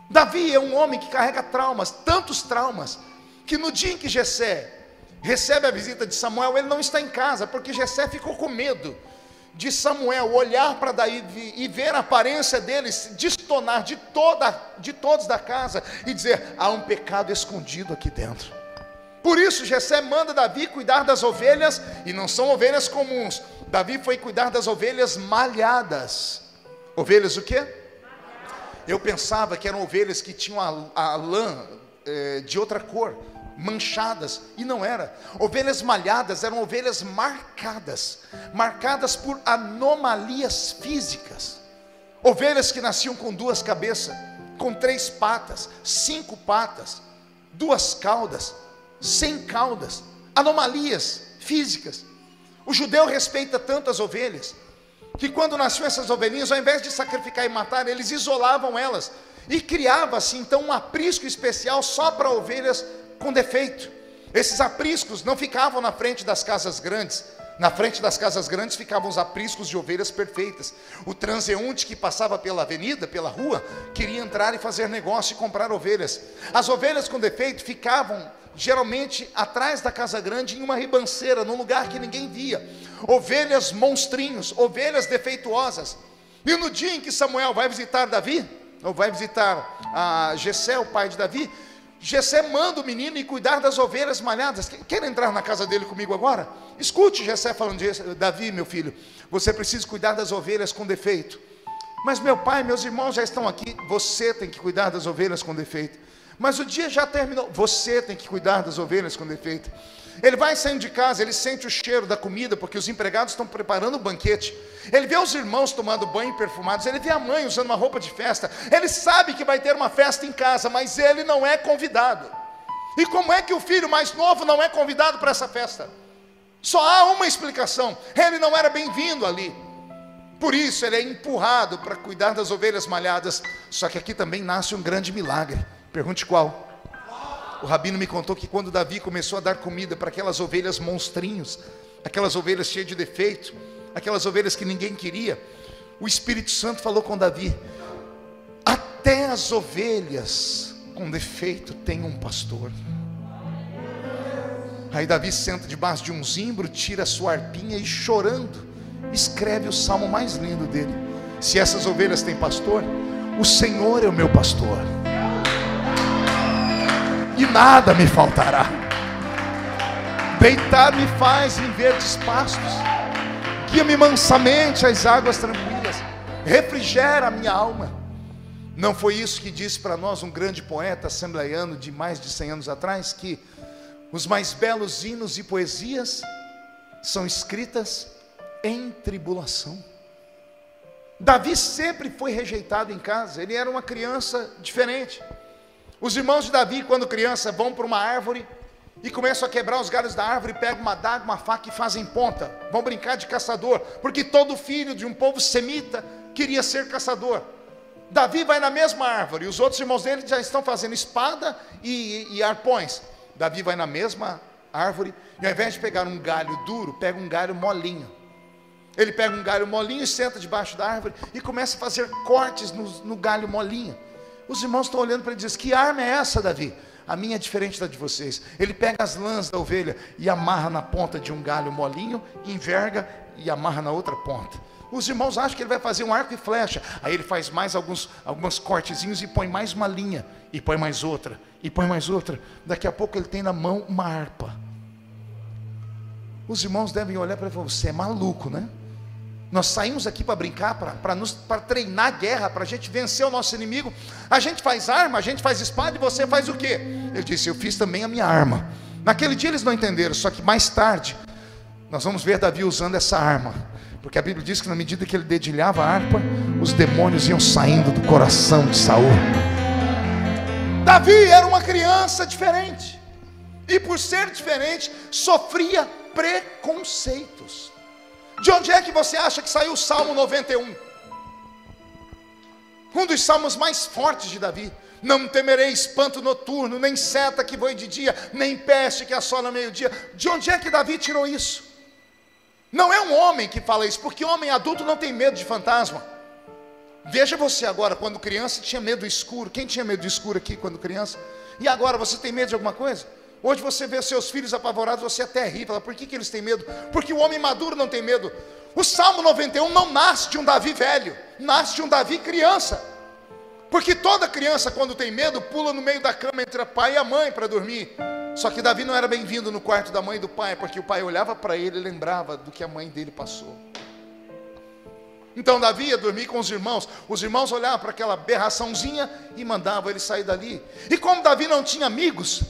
Davi é um homem que carrega traumas, tantos traumas, que no dia em que Jessé recebe a visita de Samuel, ele não está em casa, porque Jessé ficou com medo de Samuel olhar para Davi e ver a aparência dele destonar de todos da casa, e dizer, há um pecado escondido aqui dentro. Por isso Jessé manda Davi cuidar das ovelhas, e não são ovelhas comuns. Davi foi cuidar das ovelhas malhadas. Ovelhas o quê? Eu pensava que eram ovelhas que tinham a lã de outra cor, manchadas, e não era. Ovelhas malhadas eram ovelhas marcadas por anomalias físicas. Ovelhas que nasciam com 2 cabeças, com 3 patas, 5 patas, 2 caudas, sem caudas, anomalias físicas. O judeu respeita tanto as ovelhas, que quando nasciam essas ovelhinhas, ao invés de sacrificar e matar, eles isolavam elas, e criava-se então um aprisco especial só para ovelhas com defeito. Esses apriscos não ficavam na frente das casas grandes. Na frente das casas grandes ficavam os apriscos de ovelhas perfeitas. O transeunte que passava pela avenida, pela rua, queria entrar e fazer negócio e comprar ovelhas. As ovelhas com defeito ficavam geralmente atrás da casa grande, em uma ribanceira, num lugar que ninguém via. Ovelhas monstrinhos, ovelhas defeituosas. E no dia em que Samuel vai visitar Davi, ou vai visitar Jessé, o pai de Davi, Jessé manda o menino ir cuidar das ovelhas malhadas. Quer entrar na casa dele comigo agora? Escute Jessé falando de Davi, meu filho, você precisa cuidar das ovelhas com defeito. Mas meu pai, meus irmãos já estão aqui. Você tem que cuidar das ovelhas com defeito. Mas o dia já terminou. Você tem que cuidar das ovelhas com defeito. Ele vai saindo de casa, ele sente o cheiro da comida, porque os empregados estão preparando o banquete. Ele vê os irmãos tomando banho perfumados, ele vê a mãe usando uma roupa de festa. Ele sabe que vai ter uma festa em casa, mas ele não é convidado. E como é que o filho mais novo não é convidado para essa festa? Só há uma explicação: ele não era bem-vindo ali. Por isso ele é empurrado para cuidar das ovelhas malhadas. Só que aqui também nasce um grande milagre. Pergunte qual? O rabino me contou que quando Davi começou a dar comida para aquelas ovelhas monstrinhos, aquelas ovelhas cheias de defeito, aquelas ovelhas que ninguém queria, o Espírito Santo falou com Davi: até as ovelhas com defeito têm um pastor. Aí Davi senta debaixo de um zimbro, tira a sua harpinha e, chorando, escreve o salmo mais lindo dele: se essas ovelhas têm pastor, o Senhor é o meu pastor, e nada me faltará. Deitar-me faz em verdes pastos, guia-me mansamente às águas tranquilas, refrigera a minha alma. Não foi isso que disse para nós um grande poeta assembleiano de mais de 100 anos atrás, que os mais belos hinos e poesias são escritas em tribulação? Davi sempre foi rejeitado em casa, ele era uma criança diferente. Os irmãos de Davi, quando criança, vão para uma árvore e começam a quebrar os galhos da árvore, pegam uma adaga, uma faca e fazem ponta. Vão brincar de caçador, porque todo filho de um povo semita queria ser caçador. Davi vai na mesma árvore, os outros irmãos dele já estão fazendo espada e arpões. Davi vai na mesma árvore e, ao invés de pegar um galho duro, pega um galho molinho. Ele pega um galho molinho e senta debaixo da árvore e começa a fazer cortes no galho molinho. Os irmãos estão olhando para ele e dizem: que arma é essa, Davi? A minha é diferente da de vocês. Ele pega as lãs da ovelha e amarra na ponta de um galho molinho, enverga e amarra na outra ponta. Os irmãos acham que ele vai fazer um arco e flecha. Aí ele faz mais alguns cortezinhos e põe mais uma linha, e põe mais outra, e põe mais outra. Daqui a pouco ele tem na mão uma harpa. Os irmãos devem olhar para ele e falar: você é maluco, né? Nós saímos aqui para brincar, para treinar a guerra, para a gente vencer o nosso inimigo. A gente faz arma, a gente faz espada, e você faz o quê? Ele disse: eu fiz também a minha arma. Naquele dia eles não entenderam, só que mais tarde nós vamos ver Davi usando essa arma, porque a Bíblia diz que na medida que ele dedilhava a harpa, os demônios iam saindo do coração de Saul. Davi era uma criança diferente, e por ser diferente, sofria preconceitos. De onde é que você acha que saiu o Salmo 91? Um dos salmos mais fortes de Davi. Não temerei espanto noturno, nem seta que voe de dia, nem peste que assola meio-dia. De onde é que Davi tirou isso? Não é um homem que fala isso, porque homem adulto não tem medo de fantasma. Veja você agora, quando criança tinha medo do escuro. Quem tinha medo do escuro aqui quando criança? E agora você tem medo de alguma coisa? Hoje você vê seus filhos apavorados, você até ri, fala: por que eles têm medo? Porque o homem maduro não tem medo. O Salmo 91 não nasce de um Davi velho, nasce de um Davi criança. Porque toda criança, quando tem medo, pula no meio da cama entre o pai e a mãe para dormir. Só que Davi não era bem-vindo no quarto da mãe e do pai, porque o pai olhava para ele e lembrava do que a mãe dele passou. Então Davi ia dormir com os irmãos olhavam para aquela aberraçãozinha e mandavam ele sair dali. E como Davi não tinha amigos,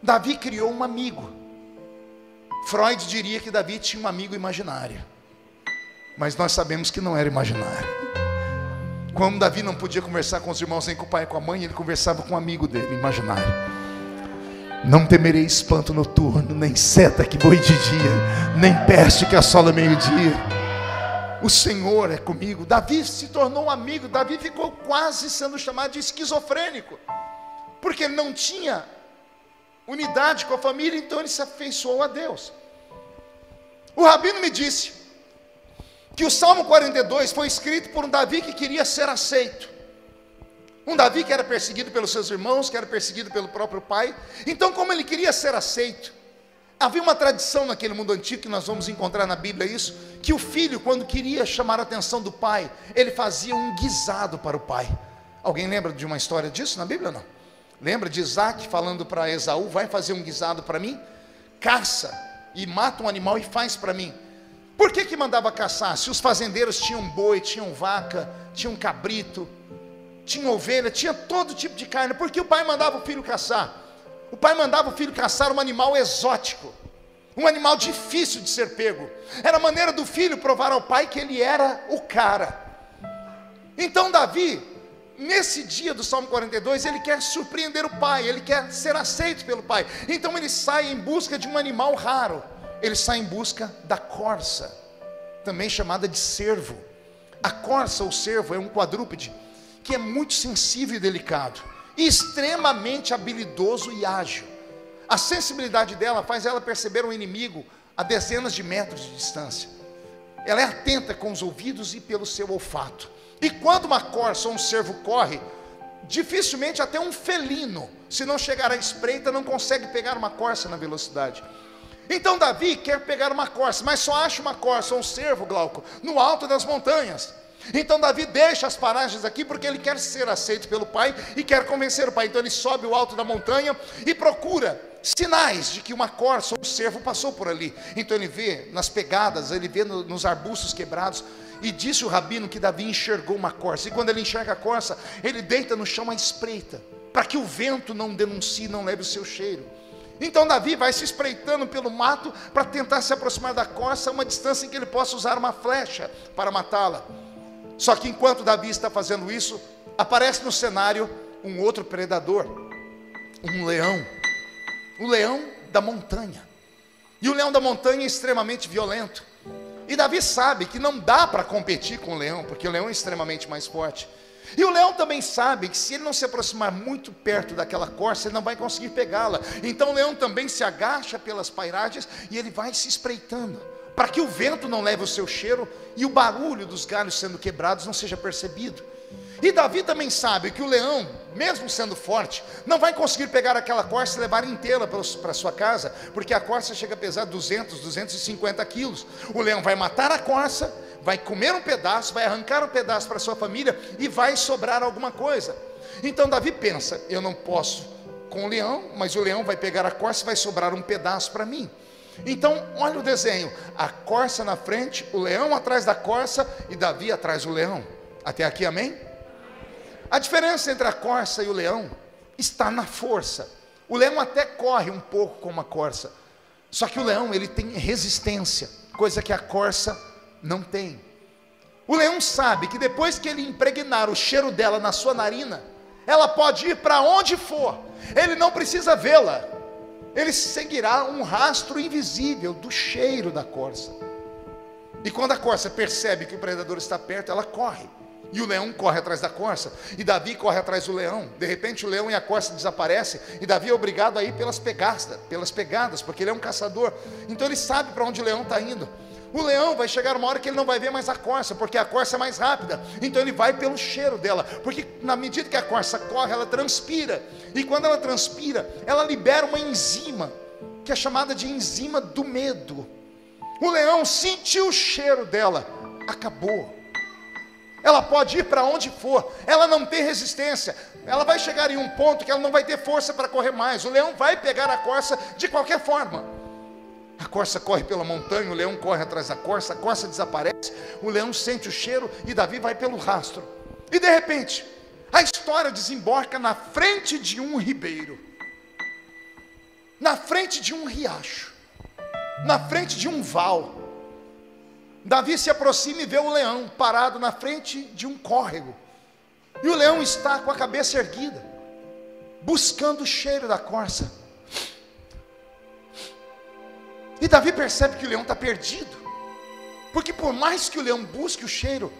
Davi criou um amigo. Freud diria que Davi tinha um amigo imaginário, mas nós sabemos que não era imaginário. Como Davi não podia conversar com os irmãos nem com o pai e com a mãe, ele conversava com um amigo dele, imaginário. Não temerei espanto noturno, nem seta que voe de dia, nem peste que assola meio-dia. O Senhor é comigo. Davi se tornou um amigo. Davi ficou quase sendo chamado de esquizofrênico, porque ele não tinha unidade com a família, então ele se afeiçoou a Deus. O rabino me disse que o Salmo 42 foi escrito por um Davi que queria ser aceito. Um Davi que era perseguido pelos seus irmãos, que era perseguido pelo próprio pai. Então, como ele queria ser aceito, havia uma tradição naquele mundo antigo, que nós vamos encontrar na Bíblia isso, que o filho, quando queria chamar a atenção do pai, ele fazia um guisado para o pai. Alguém lembra de uma história disso na Bíblia? Não. Lembra de Isaac falando para Esaú: vai fazer um guisado para mim? Caça e mata um animal e faz para mim. Por que mandava caçar? Se os fazendeiros tinham boi, tinham vaca, tinham cabrito, tinham ovelha, tinha todo tipo de carne. Por que o pai mandava o filho caçar? O pai mandava o filho caçar um animal exótico, um animal difícil de ser pego. Era a maneira do filho provar ao pai que ele era o cara. Então Davi, nesse dia do Salmo 42, ele quer surpreender o pai, ele quer ser aceito pelo pai. Então ele sai em busca de um animal raro. Ele sai em busca da corça, também chamada de cervo. A corça ou cervo é um quadrúpede que é muito sensível e delicado, e extremamente habilidoso e ágil. A sensibilidade dela faz ela perceber um inimigo a dezenas de metros de distância. Ela é atenta com os ouvidos e pelo seu olfato. E quando uma corça ou um cervo corre, dificilmente até um felino, se não chegar à espreita, não consegue pegar uma corça na velocidade. Então Davi quer pegar uma corça, mas só acha uma corça ou um cervo, Glauco, no alto das montanhas. Então Davi deixa as paragens aqui, porque ele quer ser aceito pelo pai e quer convencer o pai. Então ele sobe o alto da montanha e procura sinais de que uma corça ou um cervo passou por ali. Então ele vê nas pegadas, ele vê nos arbustos quebrados. E disse o rabino que Davi enxergou uma corça. E quando ele enxerga a corça, ele deita no chão à espreita, para que o vento não denuncie, não leve o seu cheiro. Então Davi vai se espreitando pelo mato para tentar se aproximar da corça a uma distância em que ele possa usar uma flecha para matá-la. Só que enquanto Davi está fazendo isso, aparece no cenário um outro predador, um leão, o leão da montanha. E o leão da montanha é extremamente violento. E Davi sabe que não dá para competir com o leão, porque o leão é extremamente mais forte. E o leão também sabe que se ele não se aproximar muito perto daquela corça, ele não vai conseguir pegá-la. Então o leão também se agacha pelas pairagens e ele vai se espreitando, para que o vento não leve o seu cheiro e o barulho dos galhos sendo quebrados não seja percebido. E Davi também sabe que o leão, mesmo sendo forte, não vai conseguir pegar aquela corça e levar inteira para sua casa, porque a corça chega a pesar 250 quilos. O leão vai matar a corça, vai comer um pedaço, vai arrancar um pedaço para sua família e vai sobrar alguma coisa. Então Davi pensa: eu não posso com o leão, mas o leão vai pegar a corça e vai sobrar um pedaço para mim. Então olha o desenho: a corça na frente, o leão atrás da corça e Davi atrás do leão. Até aqui, amém? A diferença entre a corça e o leão está na força. O leão até corre um pouco como a corça, só que o leão, ele tem resistência, coisa que a corça não tem. O leão sabe que depois que ele impregnar o cheiro dela na sua narina, ela pode ir para onde for, ele não precisa vê-la, ele seguirá um rastro invisível do cheiro da corça. E quando a corça percebe que o predador está perto, ela corre. E o leão corre atrás da corça, e Davi corre atrás do leão. De repente o leão e a corça desaparecem, e Davi é obrigado a ir pelas pegadas, porque ele é um caçador. Então ele sabe para onde o leão está indo. O leão vai chegar uma hora que ele não vai ver mais a corça, porque a corça é mais rápida. Então ele vai pelo cheiro dela, porque na medida que a corça corre, ela transpira. E quando ela transpira, ela libera uma enzima, que é chamada de enzima do medo. O leão sentiu o cheiro dela, acabou. Ela pode ir para onde for, ela não tem resistência. Ela vai chegar em um ponto que ela não vai ter força para correr mais. O leão vai pegar a corça de qualquer forma. A corça corre pela montanha, o leão corre atrás da corça, a corça desaparece, o leão sente o cheiro e Davi vai pelo rastro. E de repente, a história desemboca na frente de um ribeiro, na frente de um riacho, na frente de um val. Davi se aproxima e vê o leão parado na frente de um córrego. E o leão está com a cabeça erguida, buscando o cheiro da corça. E Davi percebe que o leão está perdido, porque por mais que o leão busque o cheiro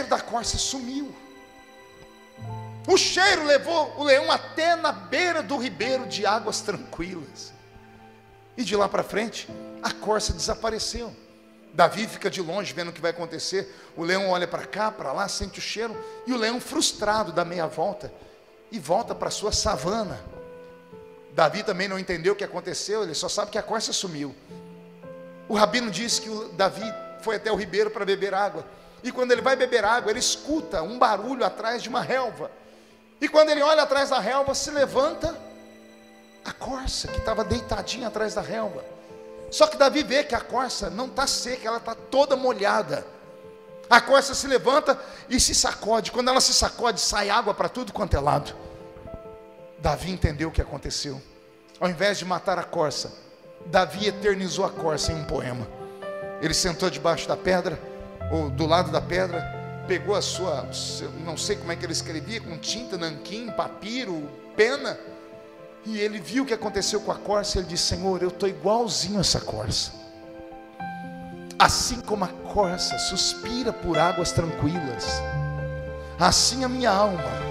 da corça sumiu. O cheiro levou o leão até na beira do ribeiro de águas tranquilas. E de lá para frente, a corça desapareceu. Davi fica de longe vendo o que vai acontecer. O leão olha para cá, para lá, sente o cheiro. E o leão, frustrado, dá meia volta e volta para sua savana. Davi também não entendeu o que aconteceu, ele só sabe que a corça sumiu. O rabino diz que o Davi foi até o ribeiro para beber água. E quando ele vai beber água, ele escuta um barulho atrás de uma relva. E quando ele olha atrás da relva, se levanta a corça que estava deitadinha atrás da relva. Só que Davi vê que a corça não está seca, ela está toda molhada. A corça se levanta e se sacode. Quando ela se sacode, sai água para tudo quanto é lado. Davi entendeu o que aconteceu. Ao invés de matar a corça, Davi eternizou a corça em um poema. Ele sentou debaixo da pedra, ou do lado da pedra, pegou a sua, não sei como é que ele escrevia, com tinta, nanquim, papiro, pena, e ele viu o que aconteceu com a corça. Ele disse: Senhor, eu estou igualzinho a essa corça. Assim como a corça suspira por águas tranquilas, assim a minha alma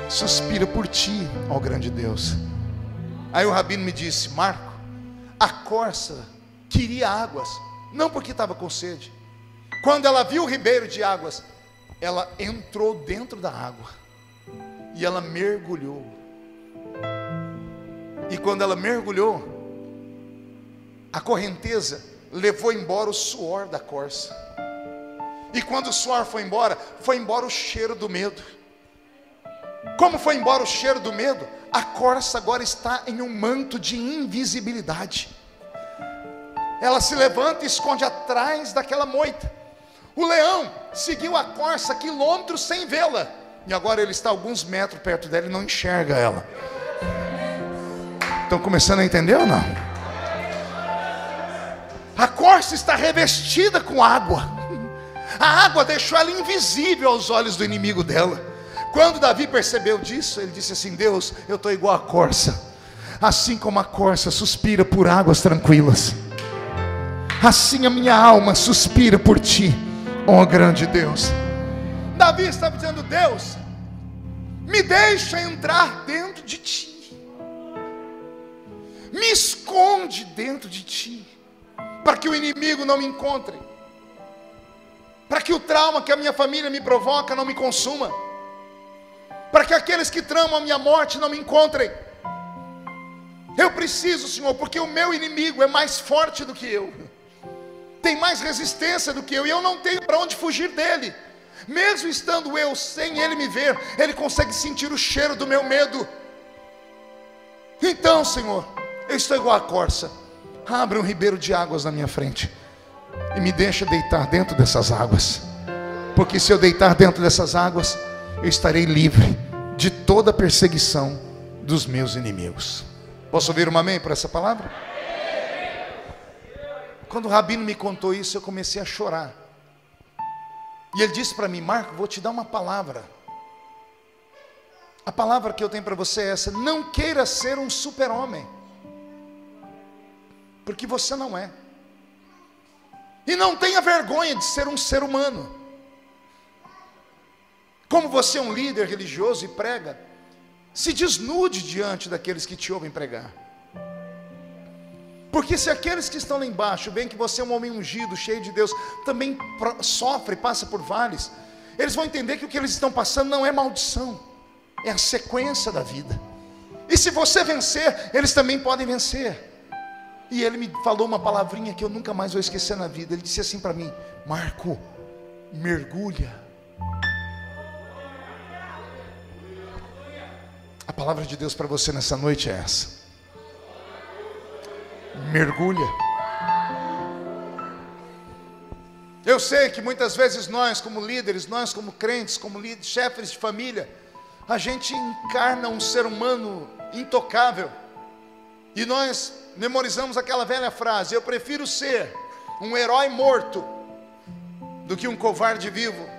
suspira por ti, ó grande Deus. Aí o rabino me disse: Marco, a corça queria águas, não porque estava com sede. Quando ela viu o ribeiro de águas, ela entrou dentro da água e ela mergulhou. E quando ela mergulhou, a correnteza levou embora o suor da corça. E quando o suor foi embora o cheiro do medo. Como foi embora o cheiro do medo, a corça agora está em um manto de invisibilidade. Ela se levanta e esconde atrás daquela moita. O leão seguiu a corça quilômetros sem vê-la, e agora ele está a alguns metros perto dela e não enxerga ela. Estão começando a entender ou não? A corça está revestida com água. A água deixou ela invisível aos olhos do inimigo dela. Quando Davi percebeu disso, ele disse assim: Deus, eu estou igual a corça. Assim como a corça suspira por águas tranquilas, assim a minha alma suspira por ti, ó grande Deus. Davi estava dizendo: Deus, me deixa entrar dentro de ti, me esconde dentro de ti, para que o inimigo não me encontre, para que o trauma que a minha família me provoca não me consuma, para que aqueles que tramam a minha morte não me encontrem. Eu preciso, Senhor, porque o meu inimigo é mais forte do que eu, tem mais resistência do que eu, e eu não tenho para onde fugir dele. Mesmo estando eu sem ele me ver, ele consegue sentir o cheiro do meu medo. Então, Senhor, eu estou igual a corça. Abre um ribeiro de águas na minha frente e me deixa deitar dentro dessas águas, porque se eu deitar dentro dessas águas, eu estarei livre de toda perseguição dos meus inimigos. Posso ouvir um amém por essa palavra? Quando o Rabino me contou isso, eu comecei a chorar. E ele disse para mim: Marco, vou te dar uma palavra. A palavra que eu tenho para você é essa: não queira ser um super-homem, porque você não é. E não tenha vergonha de ser um ser humano. Como você é um líder religioso e prega, se desnude diante daqueles que te ouvem pregar. Porque se aqueles que estão lá embaixo veem que você é um homem ungido, cheio de Deus, também sofre, passa por vales, eles vão entender que o que eles estão passando não é maldição, é a sequência da vida. E se você vencer, eles também podem vencer. E ele me falou uma palavrinha que eu nunca mais vou esquecer na vida. Ele disse assim para mim: Marco, mergulha. A palavra de Deus para você nessa noite é essa: mergulha. Eu sei que muitas vezes nós como líderes, nós como crentes, como líderes, chefes de família, a gente encarna um ser humano intocável. E nós memorizamos aquela velha frase: eu prefiro ser um herói morto do que um covarde vivo.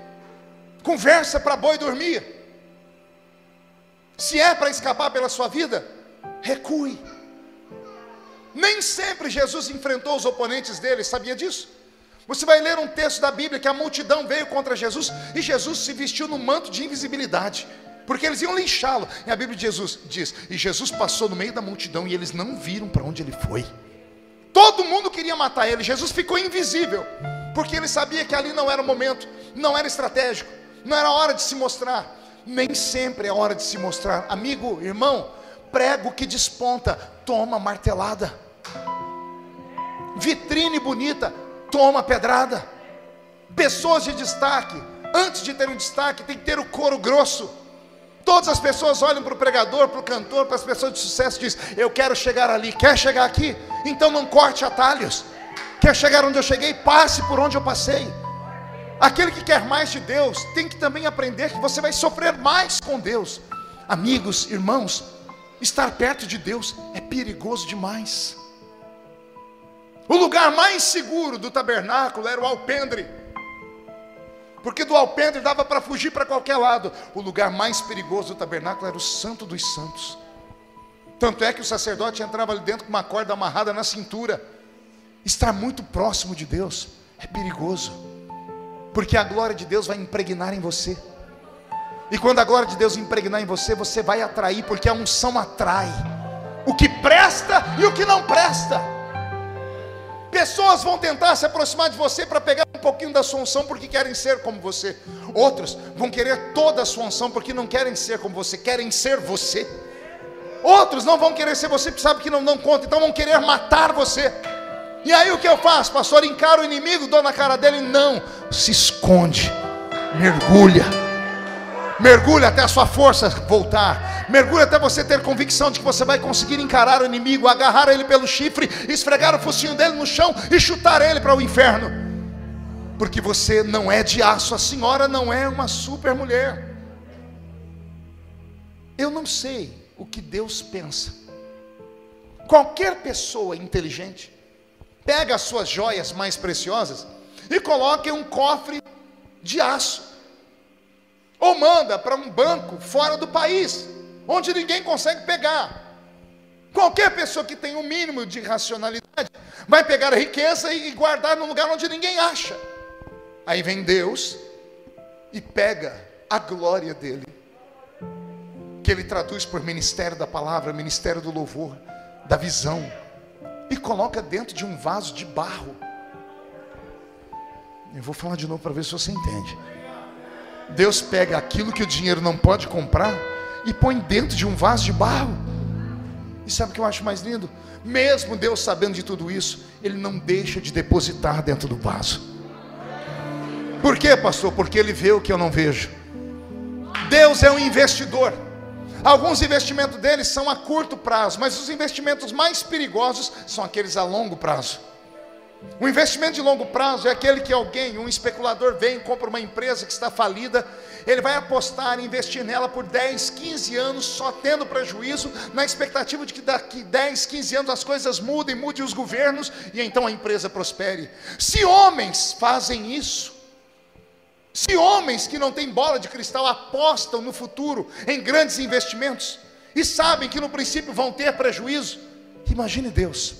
Conversa para boi dormir. Se é para escapar pela sua vida, recue. Nem sempre Jesus enfrentou os oponentes dele, sabia disso? Você vai ler um texto da Bíblia que a multidão veio contra Jesus e Jesus se vestiu num manto de invisibilidade, porque eles iam linchá-lo. E a Bíblia de Jesus diz: e Jesus passou no meio da multidão e eles não viram para onde ele foi. Todo mundo queria matar ele. Jesus ficou invisível, porque ele sabia que ali não era o momento, não era estratégico, não era hora de se mostrar. Nem sempre é hora de se mostrar. Amigo, irmão, prego que desponta, toma martelada. Vitrine bonita, toma pedrada. Pessoas de destaque, antes de ter um destaque, tem que ter o couro grosso. Todas as pessoas olham para o pregador, para o cantor, para as pessoas de sucesso e dizem: eu quero chegar ali. Quer chegar aqui? Então não corte atalhos. Quer chegar onde eu cheguei? Passe por onde eu passei. Aquele que quer mais de Deus tem que também aprender que você vai sofrer mais com Deus. Amigos, irmãos, estar perto de Deus é perigoso demais. O lugar mais seguro do tabernáculo era o alpendre, porque do alpendre dava para fugir para qualquer lado. O lugar mais perigoso do tabernáculo era o Santo dos Santos. Tanto é que o sacerdote entrava ali dentro com uma corda amarrada na cintura. Estar muito próximo de Deus é perigoso, porque a glória de Deus vai impregnar em você. E quando a glória de Deus impregnar em você, você vai atrair, porque a unção atrai o que presta e o que não presta. Pessoas vão tentar se aproximar de você para pegar um pouquinho da sua unção, porque querem ser como você. Outros vão querer toda a sua unção, porque não querem ser como você, querem ser você. Outros não vão querer ser você, porque sabem que não dão conta, então vão querer matar você. E aí o que eu faço, pastor? Encaro o inimigo, dou na cara dele? Não, se esconde, mergulha. Mergulha até a sua força voltar. Mergulha até você ter convicção de que você vai conseguir encarar o inimigo, agarrar ele pelo chifre, esfregar o focinho dele no chão e chutar ele para o inferno. Porque você não é de aço, a senhora não é uma super mulher. Eu não sei o que Deus pensa. Qualquer pessoa inteligente pega as suas joias mais preciosas e coloca em um cofre de aço, ou manda para um banco fora do país, onde ninguém consegue pegar. Qualquer pessoa que tem um mínimo de racionalidade vai pegar a riqueza e guardar num lugar onde ninguém acha. Aí vem Deus e pega a glória dele, que ele traduz por ministério da palavra, ministério do louvor, da visão, e coloca dentro de um vaso de barro. Eu vou falar de novo para ver se você entende. Deus pega aquilo que o dinheiro não pode comprar e põe dentro de um vaso de barro. E sabe o que eu acho mais lindo? Mesmo Deus sabendo de tudo isso, Ele não deixa de depositar dentro do vaso. Por quê, pastor? Porque Ele vê o que eu não vejo. Deus é um investidor. Alguns investimentos deles são a curto prazo, mas os investimentos mais perigosos são aqueles a longo prazo. O investimento de longo prazo é aquele que alguém, um especulador, vem e compra uma empresa que está falida. Ele vai apostar e investir nela por 10, 15 anos, só tendo prejuízo, na expectativa de que daqui 10, 15 anos as coisas mudem os governos, e então a empresa prospere. Se homens fazem isso, se homens que não têm bola de cristal apostam no futuro em grandes investimentos, e sabem que no princípio vão ter prejuízo, imagine Deus.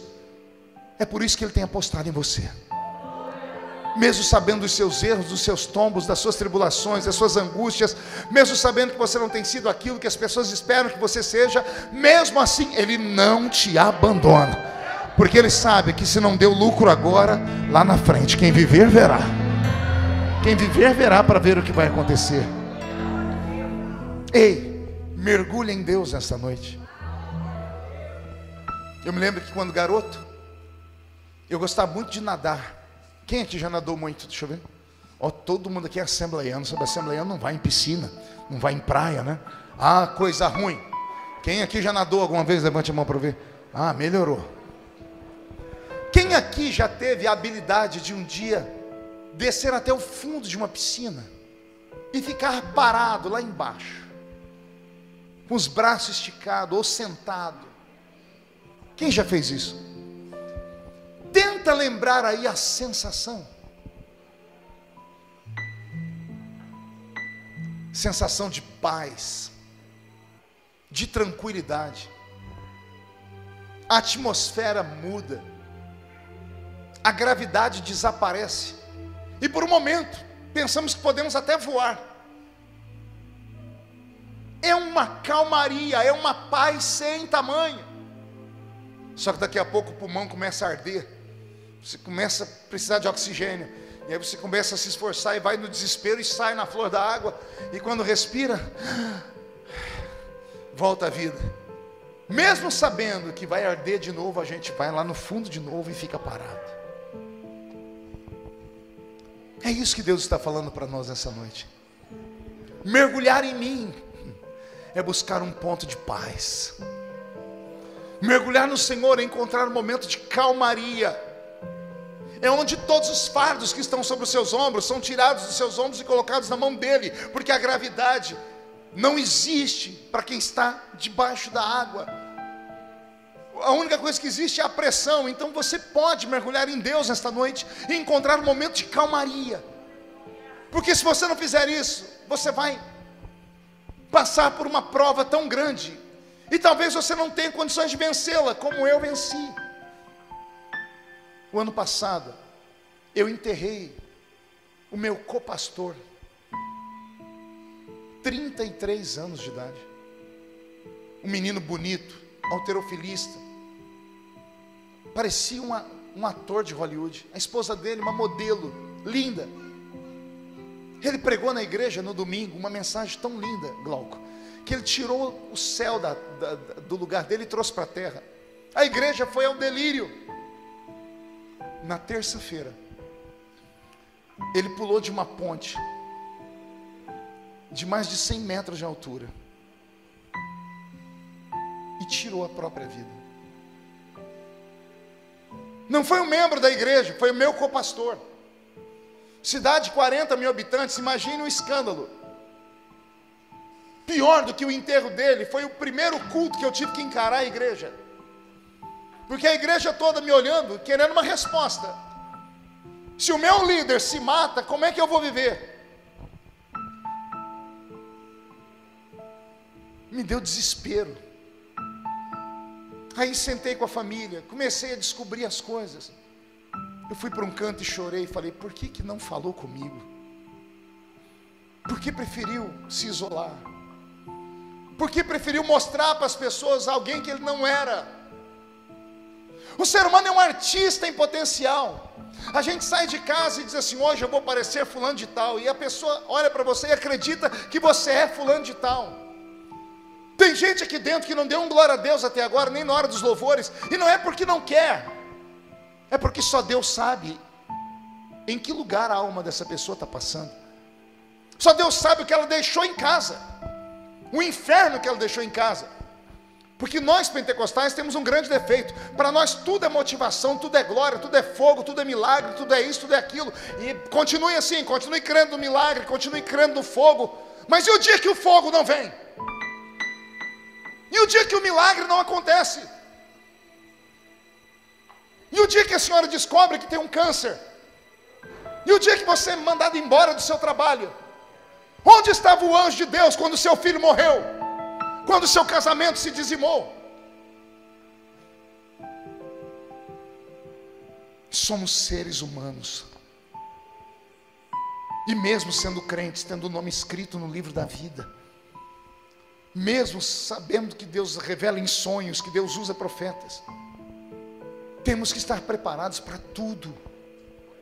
É por isso que Ele tem apostado em você. Mesmo sabendo dos seus erros, dos seus tombos, das suas tribulações, das suas angústias, mesmo sabendo que você não tem sido aquilo que as pessoas esperam que você seja, mesmo assim Ele não te abandona, porque Ele sabe que se não deu lucro agora, lá na frente, quem viver verá. Quem viver verá para ver o que vai acontecer. Ei, mergulhe em Deus nesta noite. Eu me lembro que quando garoto, eu gostava muito de nadar. Quem aqui já nadou muito? Deixa eu ver. Ó, todo mundo aqui é assembleiano. Sabe, assembleiano não vai em piscina, não vai em praia, né? Ah, coisa ruim. Quem aqui já nadou alguma vez? Levante a mão para eu ver. Ah, melhorou. Quem aqui já teve a habilidade de um dia descer até o fundo de uma piscina e ficar parado lá embaixo, com os braços esticados ou sentado? Quem já fez isso? Tenta lembrar aí a sensação. Sensação de paz, de tranquilidade. A atmosfera muda. A gravidade desaparece. E por um momento, pensamos que podemos até voar. É uma calmaria, é uma paz sem tamanho. Só que daqui a pouco o pulmão começa a arder. Você começa a precisar de oxigênio. E aí você começa a se esforçar e vai no desespero e sai na flor da água. E quando respira, volta à vida. Mesmo sabendo que vai arder de novo, a gente vai lá no fundo de novo e fica parado. É isso que Deus está falando para nós essa noite. Mergulhar em mim é buscar um ponto de paz. Mergulhar no Senhor é encontrar um momento de calmaria. É onde todos os fardos que estão sobre os seus ombros são tirados dos seus ombros e colocados na mão dele, porque a gravidade não existe para quem está debaixo da água. A única coisa que existe é a pressão. Então você pode mergulhar em Deus nesta noite e encontrar um momento de calmaria, porque se você não fizer isso, você vai passar por uma prova tão grande, e talvez você não tenha condições de vencê-la, como eu venci. O ano passado, eu enterrei o meu copastor, 33 anos de idade, um menino bonito, halterofilista, parecia um ator de Hollywood. A esposa dele, uma modelo, linda. Ele pregou na igreja no domingo uma mensagem tão linda, Glauco, que ele tirou o céu do lugar dele e trouxe para a terra. A igreja foi ao delírio. Na terça-feira, ele pulou de uma ponte de mais de 100 metros de altura e tirou a própria vida. Não foi um membro da igreja, foi o meu copastor. Cidade de 40 mil habitantes, imagine o escândalo. Pior do que o enterro dele, foi o primeiro culto que eu tive que encarar a igreja. Porque a igreja toda me olhando, querendo uma resposta. Se o meu líder se mata, como é que eu vou viver? Me deu desespero. Aí sentei com a família, comecei a descobrir as coisas. Eu fui para um canto e chorei e falei: por que não falou comigo? Por que preferiu se isolar? Por que preferiu mostrar para as pessoas alguém que ele não era? O ser humano é um artista em potencial. A gente sai de casa e diz assim: hoje eu vou parecer fulano de tal. E a pessoa olha para você e acredita que você é fulano de tal. Tem gente aqui dentro que não deu um glória a Deus até agora, nem na hora dos louvores. E não é porque não quer, é porque só Deus sabe em que lugar a alma dessa pessoa está passando. Só Deus sabe o que ela deixou em casa, o inferno que ela deixou em casa. Porque nós pentecostais temos um grande defeito. Para nós tudo é motivação, tudo é glória, tudo é fogo, tudo é milagre, tudo é isso, tudo é aquilo. E continue assim, continue crendo no milagre, continue crendo no fogo. Mas e o dia que o fogo não vem? E o dia que o milagre não acontece? E o dia que a senhora descobre que tem um câncer? E o dia que você é mandado embora do seu trabalho? Onde estava o anjo de Deus quando seu filho morreu? Quando seu casamento se dizimou? Somos seres humanos. E mesmo sendo crentes, tendo o nome escrito no livro da vida, mesmo sabendo que Deus revela em sonhos, que Deus usa profetas, temos que estar preparados para tudo,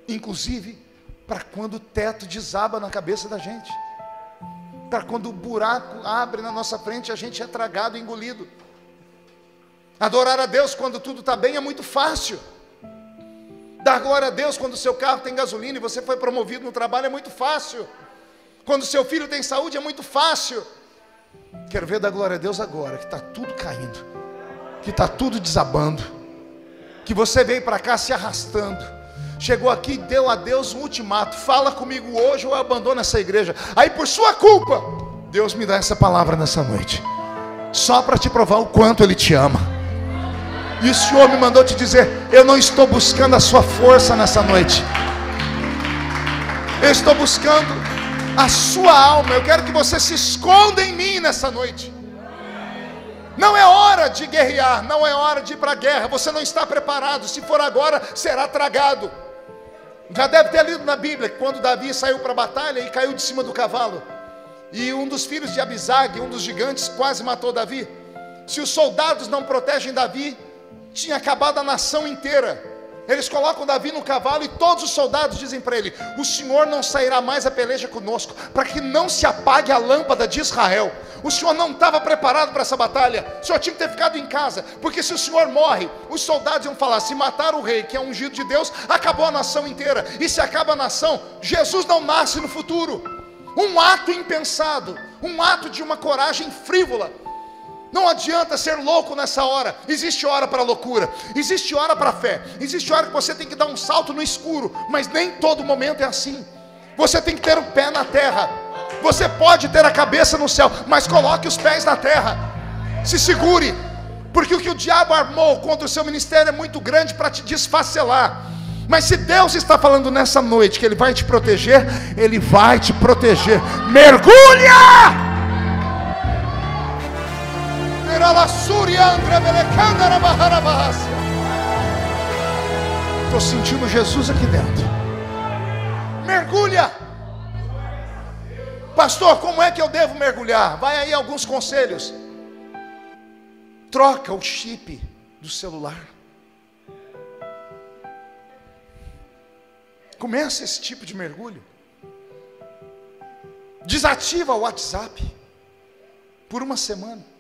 inclusive para quando o teto desaba na cabeça da gente, para quando o buraco abre na nossa frente, a gente é tragado e engolido. Adorar a Deus quando tudo está bem é muito fácil. Dar glória a Deus quando o seu carro tem gasolina e você foi promovido no trabalho é muito fácil. Quando seu filho tem saúde é muito fácil. Quero ver dar glória a Deus agora, que está tudo caindo, que está tudo desabando, que você veio para cá se arrastando, chegou aqui e deu a Deus um ultimato: fala comigo hoje ou eu abandono essa igreja. Aí por sua culpa, Deus me dá essa palavra nessa noite, só para te provar o quanto Ele te ama. E o Senhor me mandou te dizer: eu não estou buscando a sua força nessa noite, eu estou buscando a sua alma. Eu quero que você se esconda em mim nessa noite. Não é hora de guerrear, não é hora de ir para a guerra. Você não está preparado. Se for agora, será tragado. Já deve ter lido na Bíblia que quando Davi saiu para a batalha e caiu de cima do cavalo, e um dos filhos de Abisag, um dos gigantes, quase matou Davi. Se os soldados não protegem Davi, tinha acabado a nação inteira. Eles colocam Davi no cavalo e todos os soldados dizem para ele: o Senhor não sairá mais a peleja conosco, para que não se apague a lâmpada de Israel. O Senhor não estava preparado para essa batalha. O Senhor tinha que ter ficado em casa, porque se o Senhor morre, os soldados iam falar: se matar o rei, que é ungido de Deus, acabou a nação inteira. E se acaba a nação, Jesus não nasce no futuro. Um ato impensado, um ato de uma coragem frívola. Não adianta ser louco nessa hora. Existe hora para loucura, existe hora para fé, existe hora que você tem que dar um salto no escuro, mas nem todo momento é assim. Você tem que ter o pé na terra. Você pode ter a cabeça no céu, mas coloque os pés na terra. Se segure, porque o que o diabo armou contra o seu ministério é muito grande para te desfacelar. Mas se Deus está falando nessa noite que Ele vai te proteger, Ele vai te proteger. Mergulha! Estou sentindo Jesus aqui dentro. Mergulha. Pastor, como é que eu devo mergulhar? Vai aí alguns conselhos. Troca o chip do celular. Começa esse tipo de mergulho. Desativa o WhatsApp por uma semana.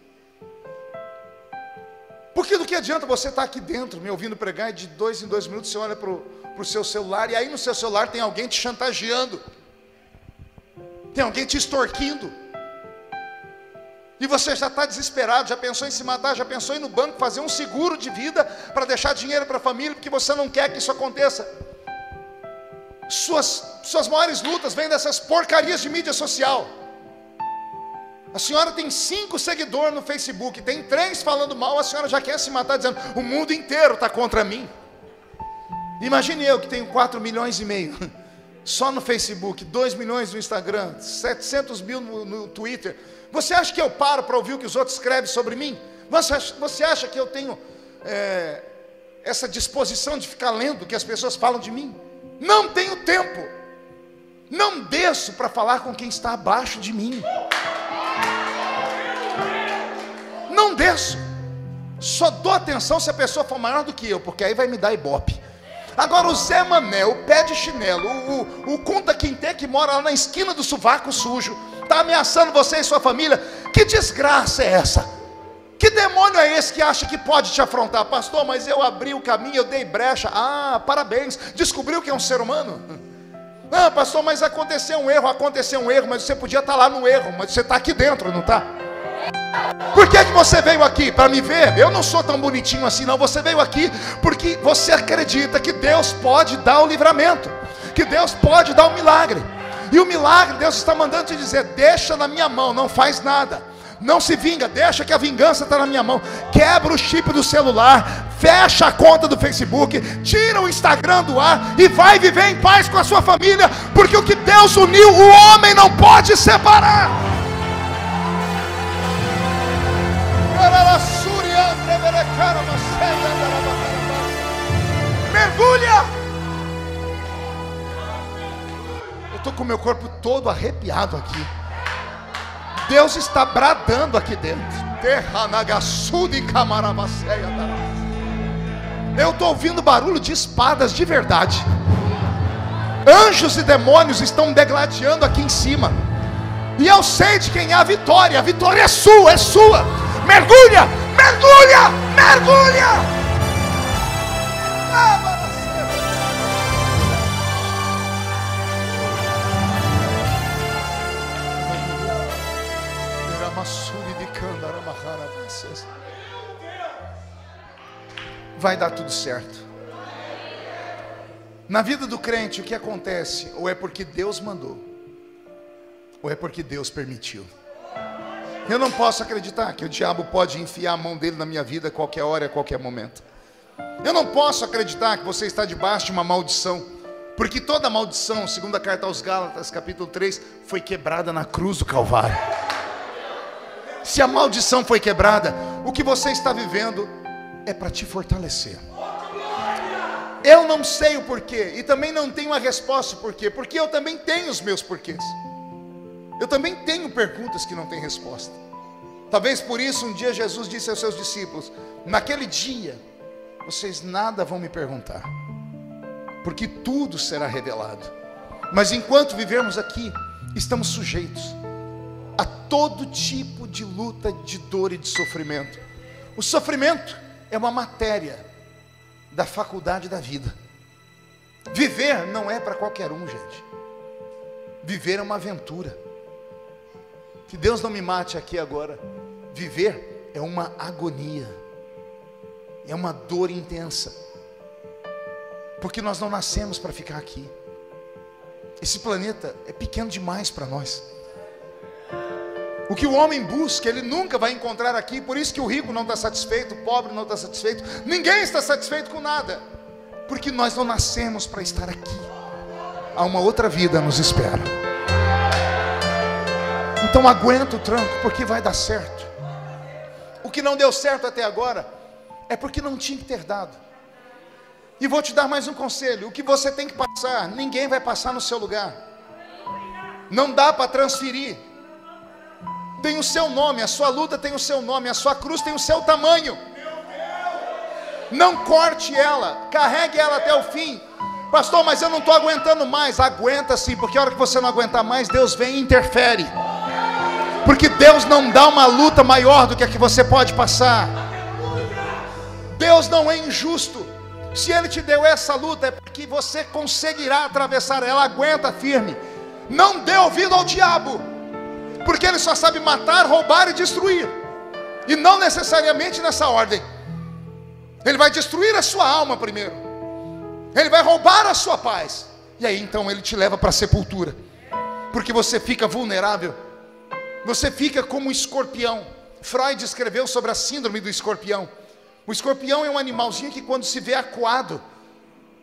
Porque do que adianta você estar aqui dentro me ouvindo pregar e de 2 em 2 minutos você olha para o seu celular, e aí no seu celular tem alguém te chantageando, tem alguém te extorquindo, e você já está desesperado, já pensou em se matar, já pensou em ir no banco fazer um seguro de vida para deixar dinheiro para a família, porque você não quer que isso aconteça. Suas maiores lutas vêm dessas porcarias de mídia social. A senhora tem 5 seguidores no Facebook, tem 3 falando mal, a senhora já quer se matar dizendo: o mundo inteiro está contra mim. Imagine eu que tenho 4,5 milhões só no Facebook, 2 milhões no Instagram, 700 mil no Twitter. Você acha que eu paro para ouvir o que os outros escrevem sobre mim? Você acha que eu tenho essa disposição de ficar lendo o que as pessoas falam de mim? Não tenho tempo. Não desço para falar com quem está abaixo de mim. Não desço. Só dou atenção se a pessoa for maior do que eu, porque aí vai me dar ibope. Agora o Zé Mané, o pé de chinelo, o Kunta Quinte que mora lá na esquina do sovaco sujo, está ameaçando você e sua família. Que desgraça é essa? Que demônio é esse que acha que pode te afrontar? Pastor, mas eu abri o caminho, eu dei brecha. Ah, parabéns, descobriu que é um ser humano? Ah, pastor, mas aconteceu um erro, mas você podia estar lá no erro, mas você está aqui dentro, não está? Por que você veio aqui? Para me ver? Eu não sou tão bonitinho assim não. Você veio aqui porque você acredita que Deus pode dar o livramento, que Deus pode dar o milagre. E o milagre Deus está mandando te dizer: deixa na minha mão, não faz nada, não se vinga, deixa que a vingança está na minha mão. Quebra o chip do celular, fecha a conta do Facebook, tira o Instagram do ar e vai viver em paz com a sua família, porque o que Deus uniu, o homem não pode separar. Mergulha! Eu estou com o meu corpo todo arrepiado aqui. Deus está bradando aqui dentro. Eu estou ouvindo barulho de espadas de verdade. Anjos e demônios estão degladiando aqui em cima. E eu sei de quem é a vitória. A vitória é sua, é sua. Mergulha, mergulha, mergulha. Vai dar tudo certo. Na vida do crente, o que acontece? Ou é porque Deus mandou, ou é porque Deus permitiu. Eu não posso acreditar que o diabo pode enfiar a mão dele na minha vida a qualquer hora, a qualquer momento. Eu não posso acreditar que você está debaixo de uma maldição, porque toda maldição, segundo a carta aos Gálatas, capítulo 3, foi quebrada na cruz do Calvário. Se a maldição foi quebrada, o que você está vivendo é para te fortalecer. Eu não sei o porquê, e também não tenho a resposta porquê, porque eu também tenho os meus porquês. Eu também tenho perguntas que não têm resposta. Talvez por isso um dia Jesus disse aos seus discípulos: naquele dia vocês nada vão me perguntar, porque tudo será revelado. Mas enquanto vivermos aqui, estamos sujeitos a todo tipo de luta, de dor e de sofrimento. O sofrimento é uma matéria da faculdade da vida. Viver não é para qualquer um, gente. Viver é uma aventura. Que Deus não me mate aqui agora. Viver é uma agonia, é uma dor intensa, porque nós não nascemos para ficar aqui. Esse planeta é pequeno demais para nós. O que o homem busca, ele nunca vai encontrar aqui. Por isso que o rico não está satisfeito, o pobre não está satisfeito, ninguém está satisfeito com nada, porque nós não nascemos para estar aqui. Há uma outra vida nos espera. Então aguenta o tranco, porque vai dar certo. O que não deu certo até agora é porque não tinha que ter dado. E vou te dar mais um conselho: o que você tem que passar, ninguém vai passar no seu lugar. Não dá para transferir. Tem o seu nome, a sua luta tem o seu nome, a sua cruz tem o seu tamanho. Não corte ela, carregue ela até o fim. Pastor, mas eu não estou aguentando mais. Aguenta sim, porque a hora que você não aguentar mais, Deus vem e interfere. Porque Deus não dá uma luta maior do que a que você pode passar. Deus não é injusto. Se Ele te deu essa luta, é porque você conseguirá atravessar ela. Aguenta firme. Não dê ouvido ao diabo, porque ele só sabe matar, roubar e destruir. E não necessariamente nessa ordem. Ele vai destruir a sua alma primeiro. Ele vai roubar a sua paz. E aí então ele te leva para a sepultura. Porque você fica vulnerável. Você fica como um escorpião. Freud escreveu sobre a síndrome do escorpião. O escorpião é um animalzinho que quando se vê acuado,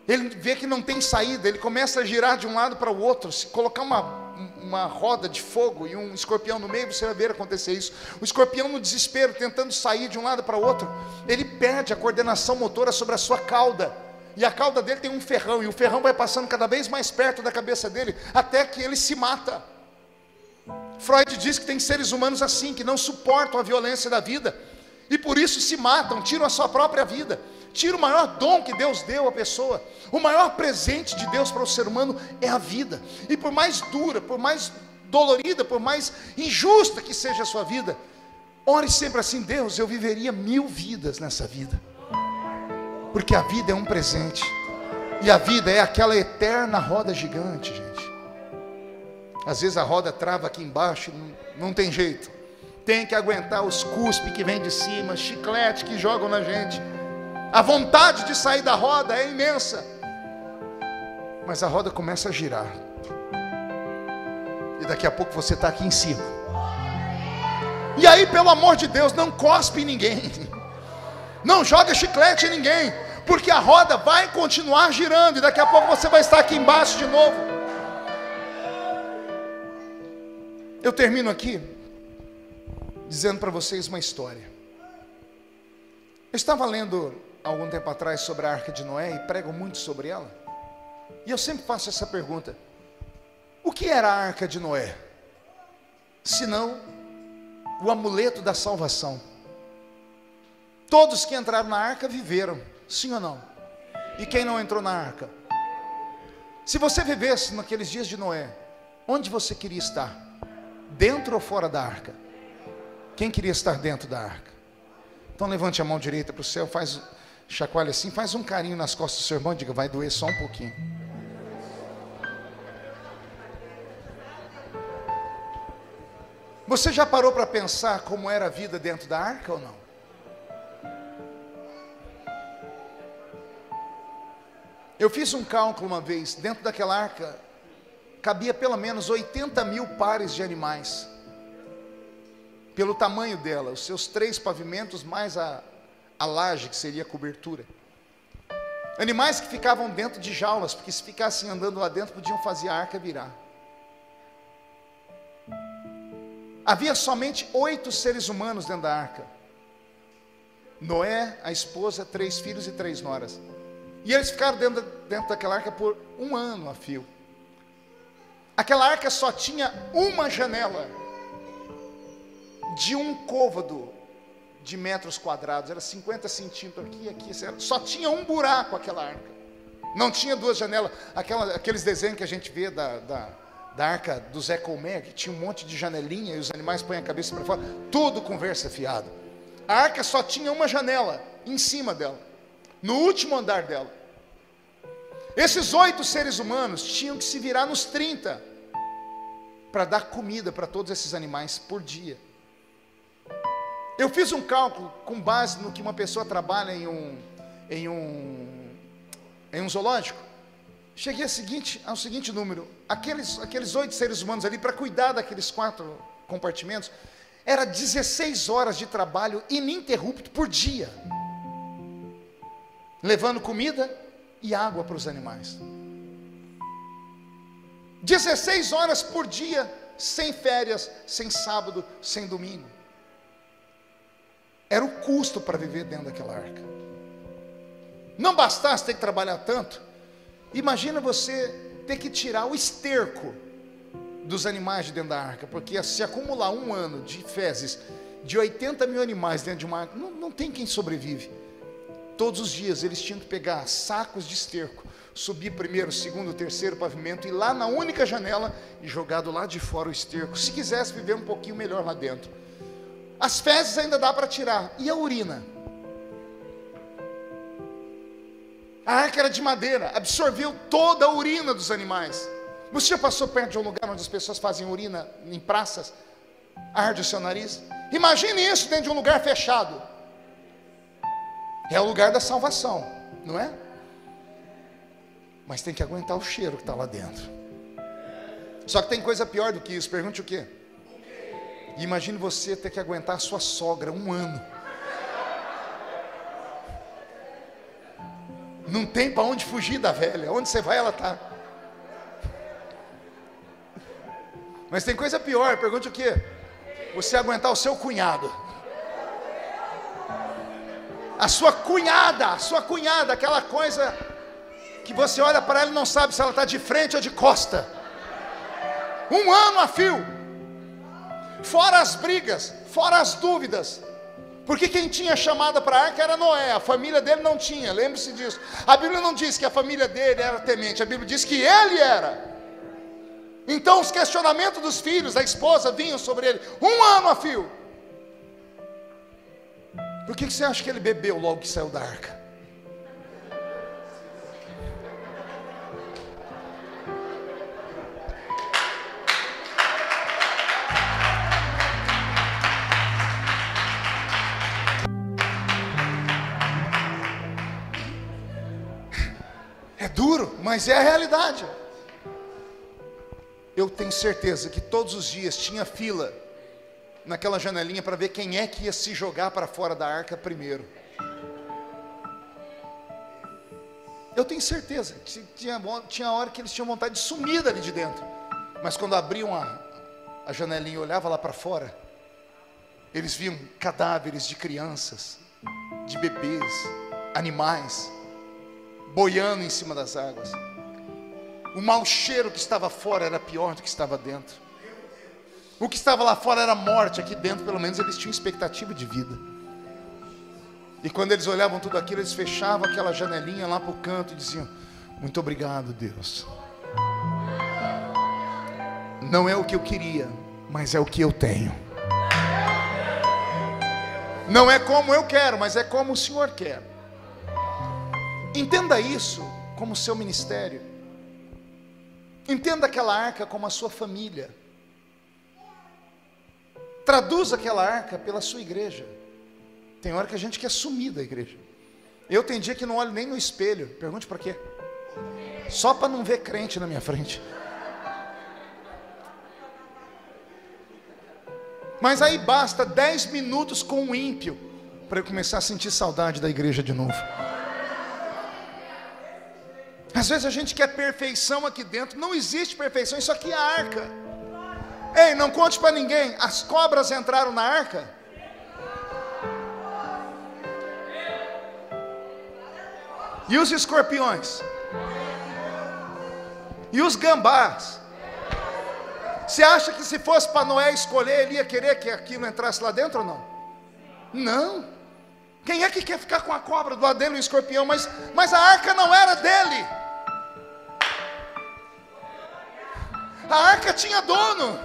ele vê que não tem saída, ele começa a girar de um lado para o outro. Se colocar uma roda de fogo e um escorpião no meio, você vai ver acontecer isso. O escorpião no desespero, tentando sair de um lado para o outro, ele perde a coordenação motora sobre a sua cauda. E a cauda dele tem um ferrão, e o ferrão vai passando cada vez mais perto da cabeça dele, até que ele se mata. Freud diz que tem seres humanos assim, que não suportam a violência da vida, e por isso se matam, tiram a sua própria vida, tiram o maior dom que Deus deu à pessoa. O maior presente de Deus para o ser humano é a vida. E por mais dura, por mais dolorida, por mais injusta que seja a sua vida, ore sempre assim: Deus, eu viveria 1000 vidas nessa vida, porque a vida é um presente, e a vida é aquela eterna roda gigante, gente. Às vezes a roda trava aqui embaixo, não tem jeito, tem que aguentar os cuspes que vem de cima, chiclete que jogam na gente. A vontade de sair da roda é imensa, mas a roda começa a girar, e daqui a pouco você está aqui em cima. E aí, pelo amor de Deus, não cospe em ninguém, não joga chiclete em ninguém, porque a roda vai continuar girando, e daqui a pouco você vai estar aqui embaixo de novo. Eu termino aqui dizendo para vocês uma história. Eu estava lendo algum tempo atrás sobre a Arca de Noé e prego muito sobre ela, e eu sempre faço essa pergunta: o que era a Arca de Noé, senão o amuleto da salvação? Todos que entraram na arca viveram, sim ou não? E quem não entrou na arca? Se você vivesse naqueles dias de Noé, onde você queria estar? Dentro ou fora da arca? Quem queria estar dentro da arca? Então levante a mão direita para o céu, chacoalha assim, faz um carinho nas costas do seu irmão e diga: vai doer só um pouquinho. Você já parou para pensar como era a vida dentro da arca ou não? Eu fiz um cálculo uma vez, dentro daquela arca cabia pelo menos 80.000 pares de animais, pelo tamanho dela, os seus 3 pavimentos mais a laje, que seria a cobertura. Animais que ficavam dentro de jaulas, porque se ficassem andando lá dentro podiam fazer a arca virar. Havia somente 8 seres humanos dentro da arca: Noé, a esposa, 3 filhos e 3 noras. E eles ficaram dentro daquela arca por 1 ano a fio. Aquela arca só tinha uma janela de um côvado de metros quadrados, era 50 centímetros aqui e aqui, só tinha um buraco aquela arca, não tinha 2 janelas, aqueles desenhos que a gente vê da arca do Zé Colmeia, que tinha um monte de janelinha e os animais põem a cabeça para fora, tudo conversa fiado. A arca só tinha uma janela em cima dela, no último andar dela. Esses 8 seres humanos tinham que se virar nos 30 para dar comida para todos esses animais por dia. Eu fiz um cálculo com base no que uma pessoa trabalha em um zoológico. Cheguei ao seguinte número: aqueles 8 seres humanos ali, para cuidar daqueles 4 compartimentos, era 16 horas de trabalho ininterrupto por dia, levando comida e água para os animais. 16 horas por dia, sem férias, sem sábado, sem domingo. Era o custo para viver dentro daquela arca. Não bastasse ter que trabalhar tanto, imagina você ter que tirar o esterco dos animais de dentro da arca, porque se acumular 1 ano de fezes de 80.000 animais dentro de uma arca, não tem quem sobrevive. Todos os dias eles tinham que pegar sacos de esterco, subir primeiro, segundo, terceiro pavimento, e lá na única janela e jogar do lado de fora o esterco, se quisesse viver um pouquinho melhor lá dentro. As fezes ainda dá para tirar, e a urina? A arca era de madeira, absorveu toda a urina dos animais. Você já passou perto de um lugar onde as pessoas fazem urina em praças? Arde o seu nariz? Imagine isso dentro de um lugar fechado. É o lugar da salvação, não é? Mas tem que aguentar o cheiro que está lá dentro. Só que tem coisa pior do que isso. Pergunte o quê? Imagine você ter que aguentar a sua sogra 1 ano. Não tem para onde fugir da velha. Onde você vai, ela está. Mas tem coisa pior. Pergunte o quê? Você aguentar o seu cunhado. A sua cunhada, aquela coisa que você olha para ela e não sabe se ela está de frente ou de costa. 1 ano a fio. Fora as brigas, fora as dúvidas. Porque quem tinha chamada para a arca era Noé, a família dele não tinha, lembre-se disso. A Bíblia não diz que a família dele era temente, a Bíblia diz que ele era. Então os questionamentos dos filhos, da esposa, vinham sobre ele, 1 ano a fio. Por que você acha que ele bebeu logo que saiu da arca? É duro, mas é a realidade. Eu tenho certeza que todos os dias tinha fila naquela janelinha para ver quem é que ia se jogar para fora da arca primeiro. Eu tenho certeza que tinha hora que eles tinham vontade de sumir dali de dentro. Mas quando abriam a janelinha e olhavam lá para fora, eles viam cadáveres de crianças, de bebês, animais, boiando em cima das águas. O mau cheiro que estava fora era pior do que estava dentro. O que estava lá fora era morte, aqui dentro pelo menos eles tinham expectativa de vida. E quando eles olhavam tudo aquilo, eles fechavam aquela janelinha lá para o canto e diziam: muito obrigado, Deus. Não é o que eu queria, mas é o que eu tenho. Não é como eu quero, mas é como o Senhor quer. Entenda isso como seu ministério. Entenda aquela arca como a sua família. Traduza aquela arca pela sua igreja. Tem hora que a gente quer sumir da igreja. Eu tenho dia que não olho nem no espelho. Pergunte para quê? Só para não ver crente na minha frente. Mas aí basta 10 minutos com um ímpio para eu começar a sentir saudade da igreja de novo. Às vezes a gente quer perfeição aqui dentro. Não existe perfeição, isso aqui é a arca. Ei, não conte para ninguém, as cobras entraram na arca? E os escorpiões? E os gambás? Você acha que se fosse para Noé escolher, ele ia querer que aquilo entrasse lá dentro ou não? Não. Quem é que quer ficar com a cobra do lado dele e o escorpião? Mas a arca não era dele. A arca tinha dono.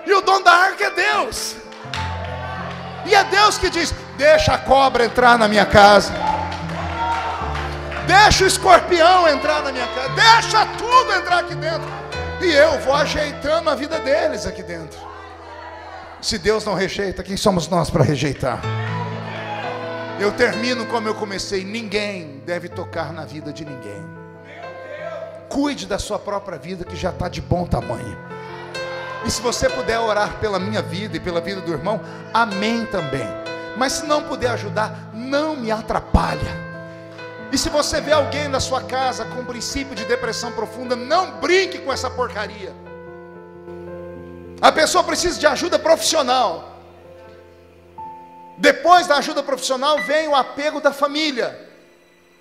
E o dono da arca é Deus. E é Deus que diz: deixa a cobra entrar na minha casa. Deixa o escorpião entrar na minha casa. Deixa tudo entrar aqui dentro. E eu vou ajeitando a vida deles aqui dentro. Se Deus não rejeita, quem somos nós para rejeitar? Eu termino como eu comecei: ninguém deve tocar na vida de ninguém. Cuide da sua própria vida, que já está de bom tamanho. E se você puder orar pela minha vida e pela vida do irmão, amém também. Mas se não puder ajudar, não me atrapalha. E se você vê alguém na sua casa com um princípio de depressão profunda, não brinque com essa porcaria. A pessoa precisa de ajuda profissional. Depois da ajuda profissional vem o apego da família.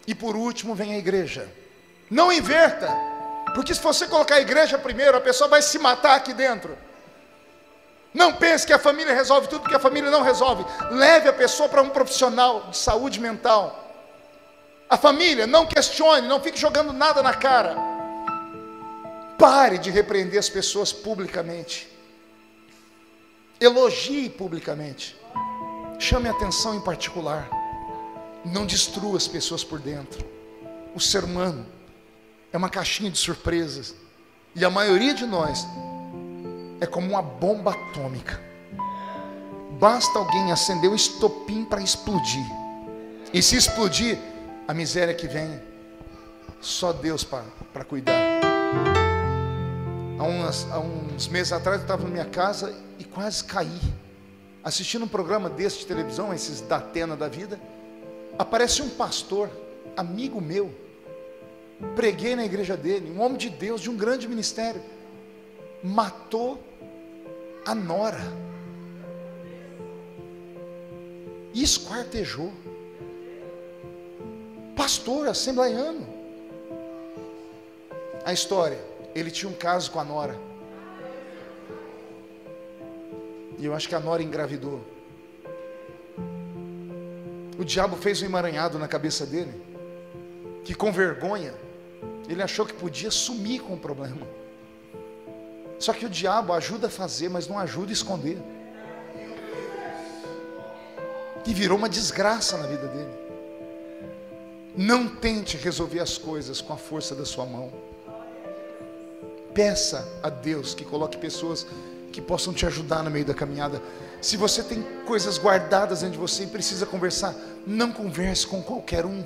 E por último vem a igreja. Não inverta. Porque se você colocar a igreja primeiro, a pessoa vai se matar aqui dentro. Não pense que a família resolve tudo, porque a família não resolve. Leve a pessoa para um profissional de saúde mental. A família, não questione, não fique jogando nada na cara. Pare de repreender as pessoas publicamente. Elogie publicamente. Chame atenção em particular. Não destrua as pessoas por dentro. O ser humano é uma caixinha de surpresas. E a maioria de nós é como uma bomba atômica. Basta alguém acender um estopim para explodir. E se explodir, a miséria que vem, só Deus para cuidar. Há uns meses atrás eu estava na minha casa e quase caí, assistindo um programa desse de televisão, esses da Atena da vida. Aparece um pastor, amigo meu, preguei na igreja dele, um homem de Deus, de um grande ministério, matou a nora e esquartejou. Pastor assembleiano. A história: ele tinha um caso com a nora, e eu acho que a nora engravidou. O diabo fez um emaranhado na cabeça dele, que com vergonha, ele achou que podia sumir com o problema. Só que o diabo ajuda a fazer, mas não ajuda a esconder. E virou uma desgraça na vida dele. Não tente resolver as coisas com a força da sua mão. Peça a Deus que coloque pessoas que possam te ajudar no meio da caminhada. Se você tem coisas guardadas dentro de você e precisa conversar, não converse com qualquer um.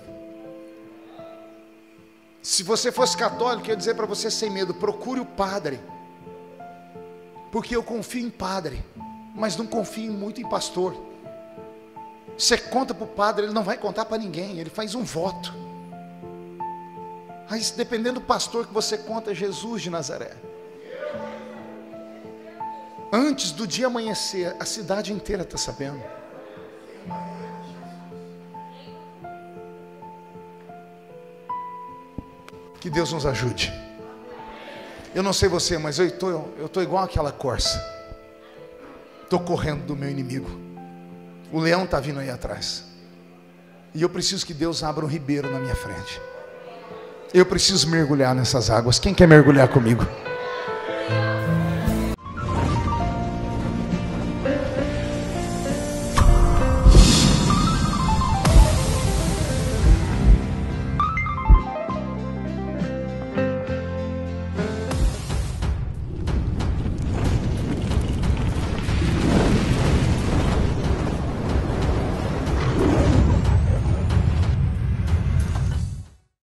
Se você fosse católico, eu ia dizer para você sem medo, procure o padre. Porque eu confio em padre, mas não confio muito em pastor. Você conta para o padre, ele não vai contar para ninguém, ele faz um voto. Mas dependendo do pastor que você conta, é Jesus de Nazaré. Antes do dia amanhecer, a cidade inteira está sabendo. Que Deus nos ajude. Eu não sei você, mas eu estou igual aquela corça. Estou correndo do meu inimigo. O leão está vindo aí atrás. E eu preciso que Deus abra um ribeiro na minha frente. Eu preciso mergulhar nessas águas. Quem quer mergulhar comigo?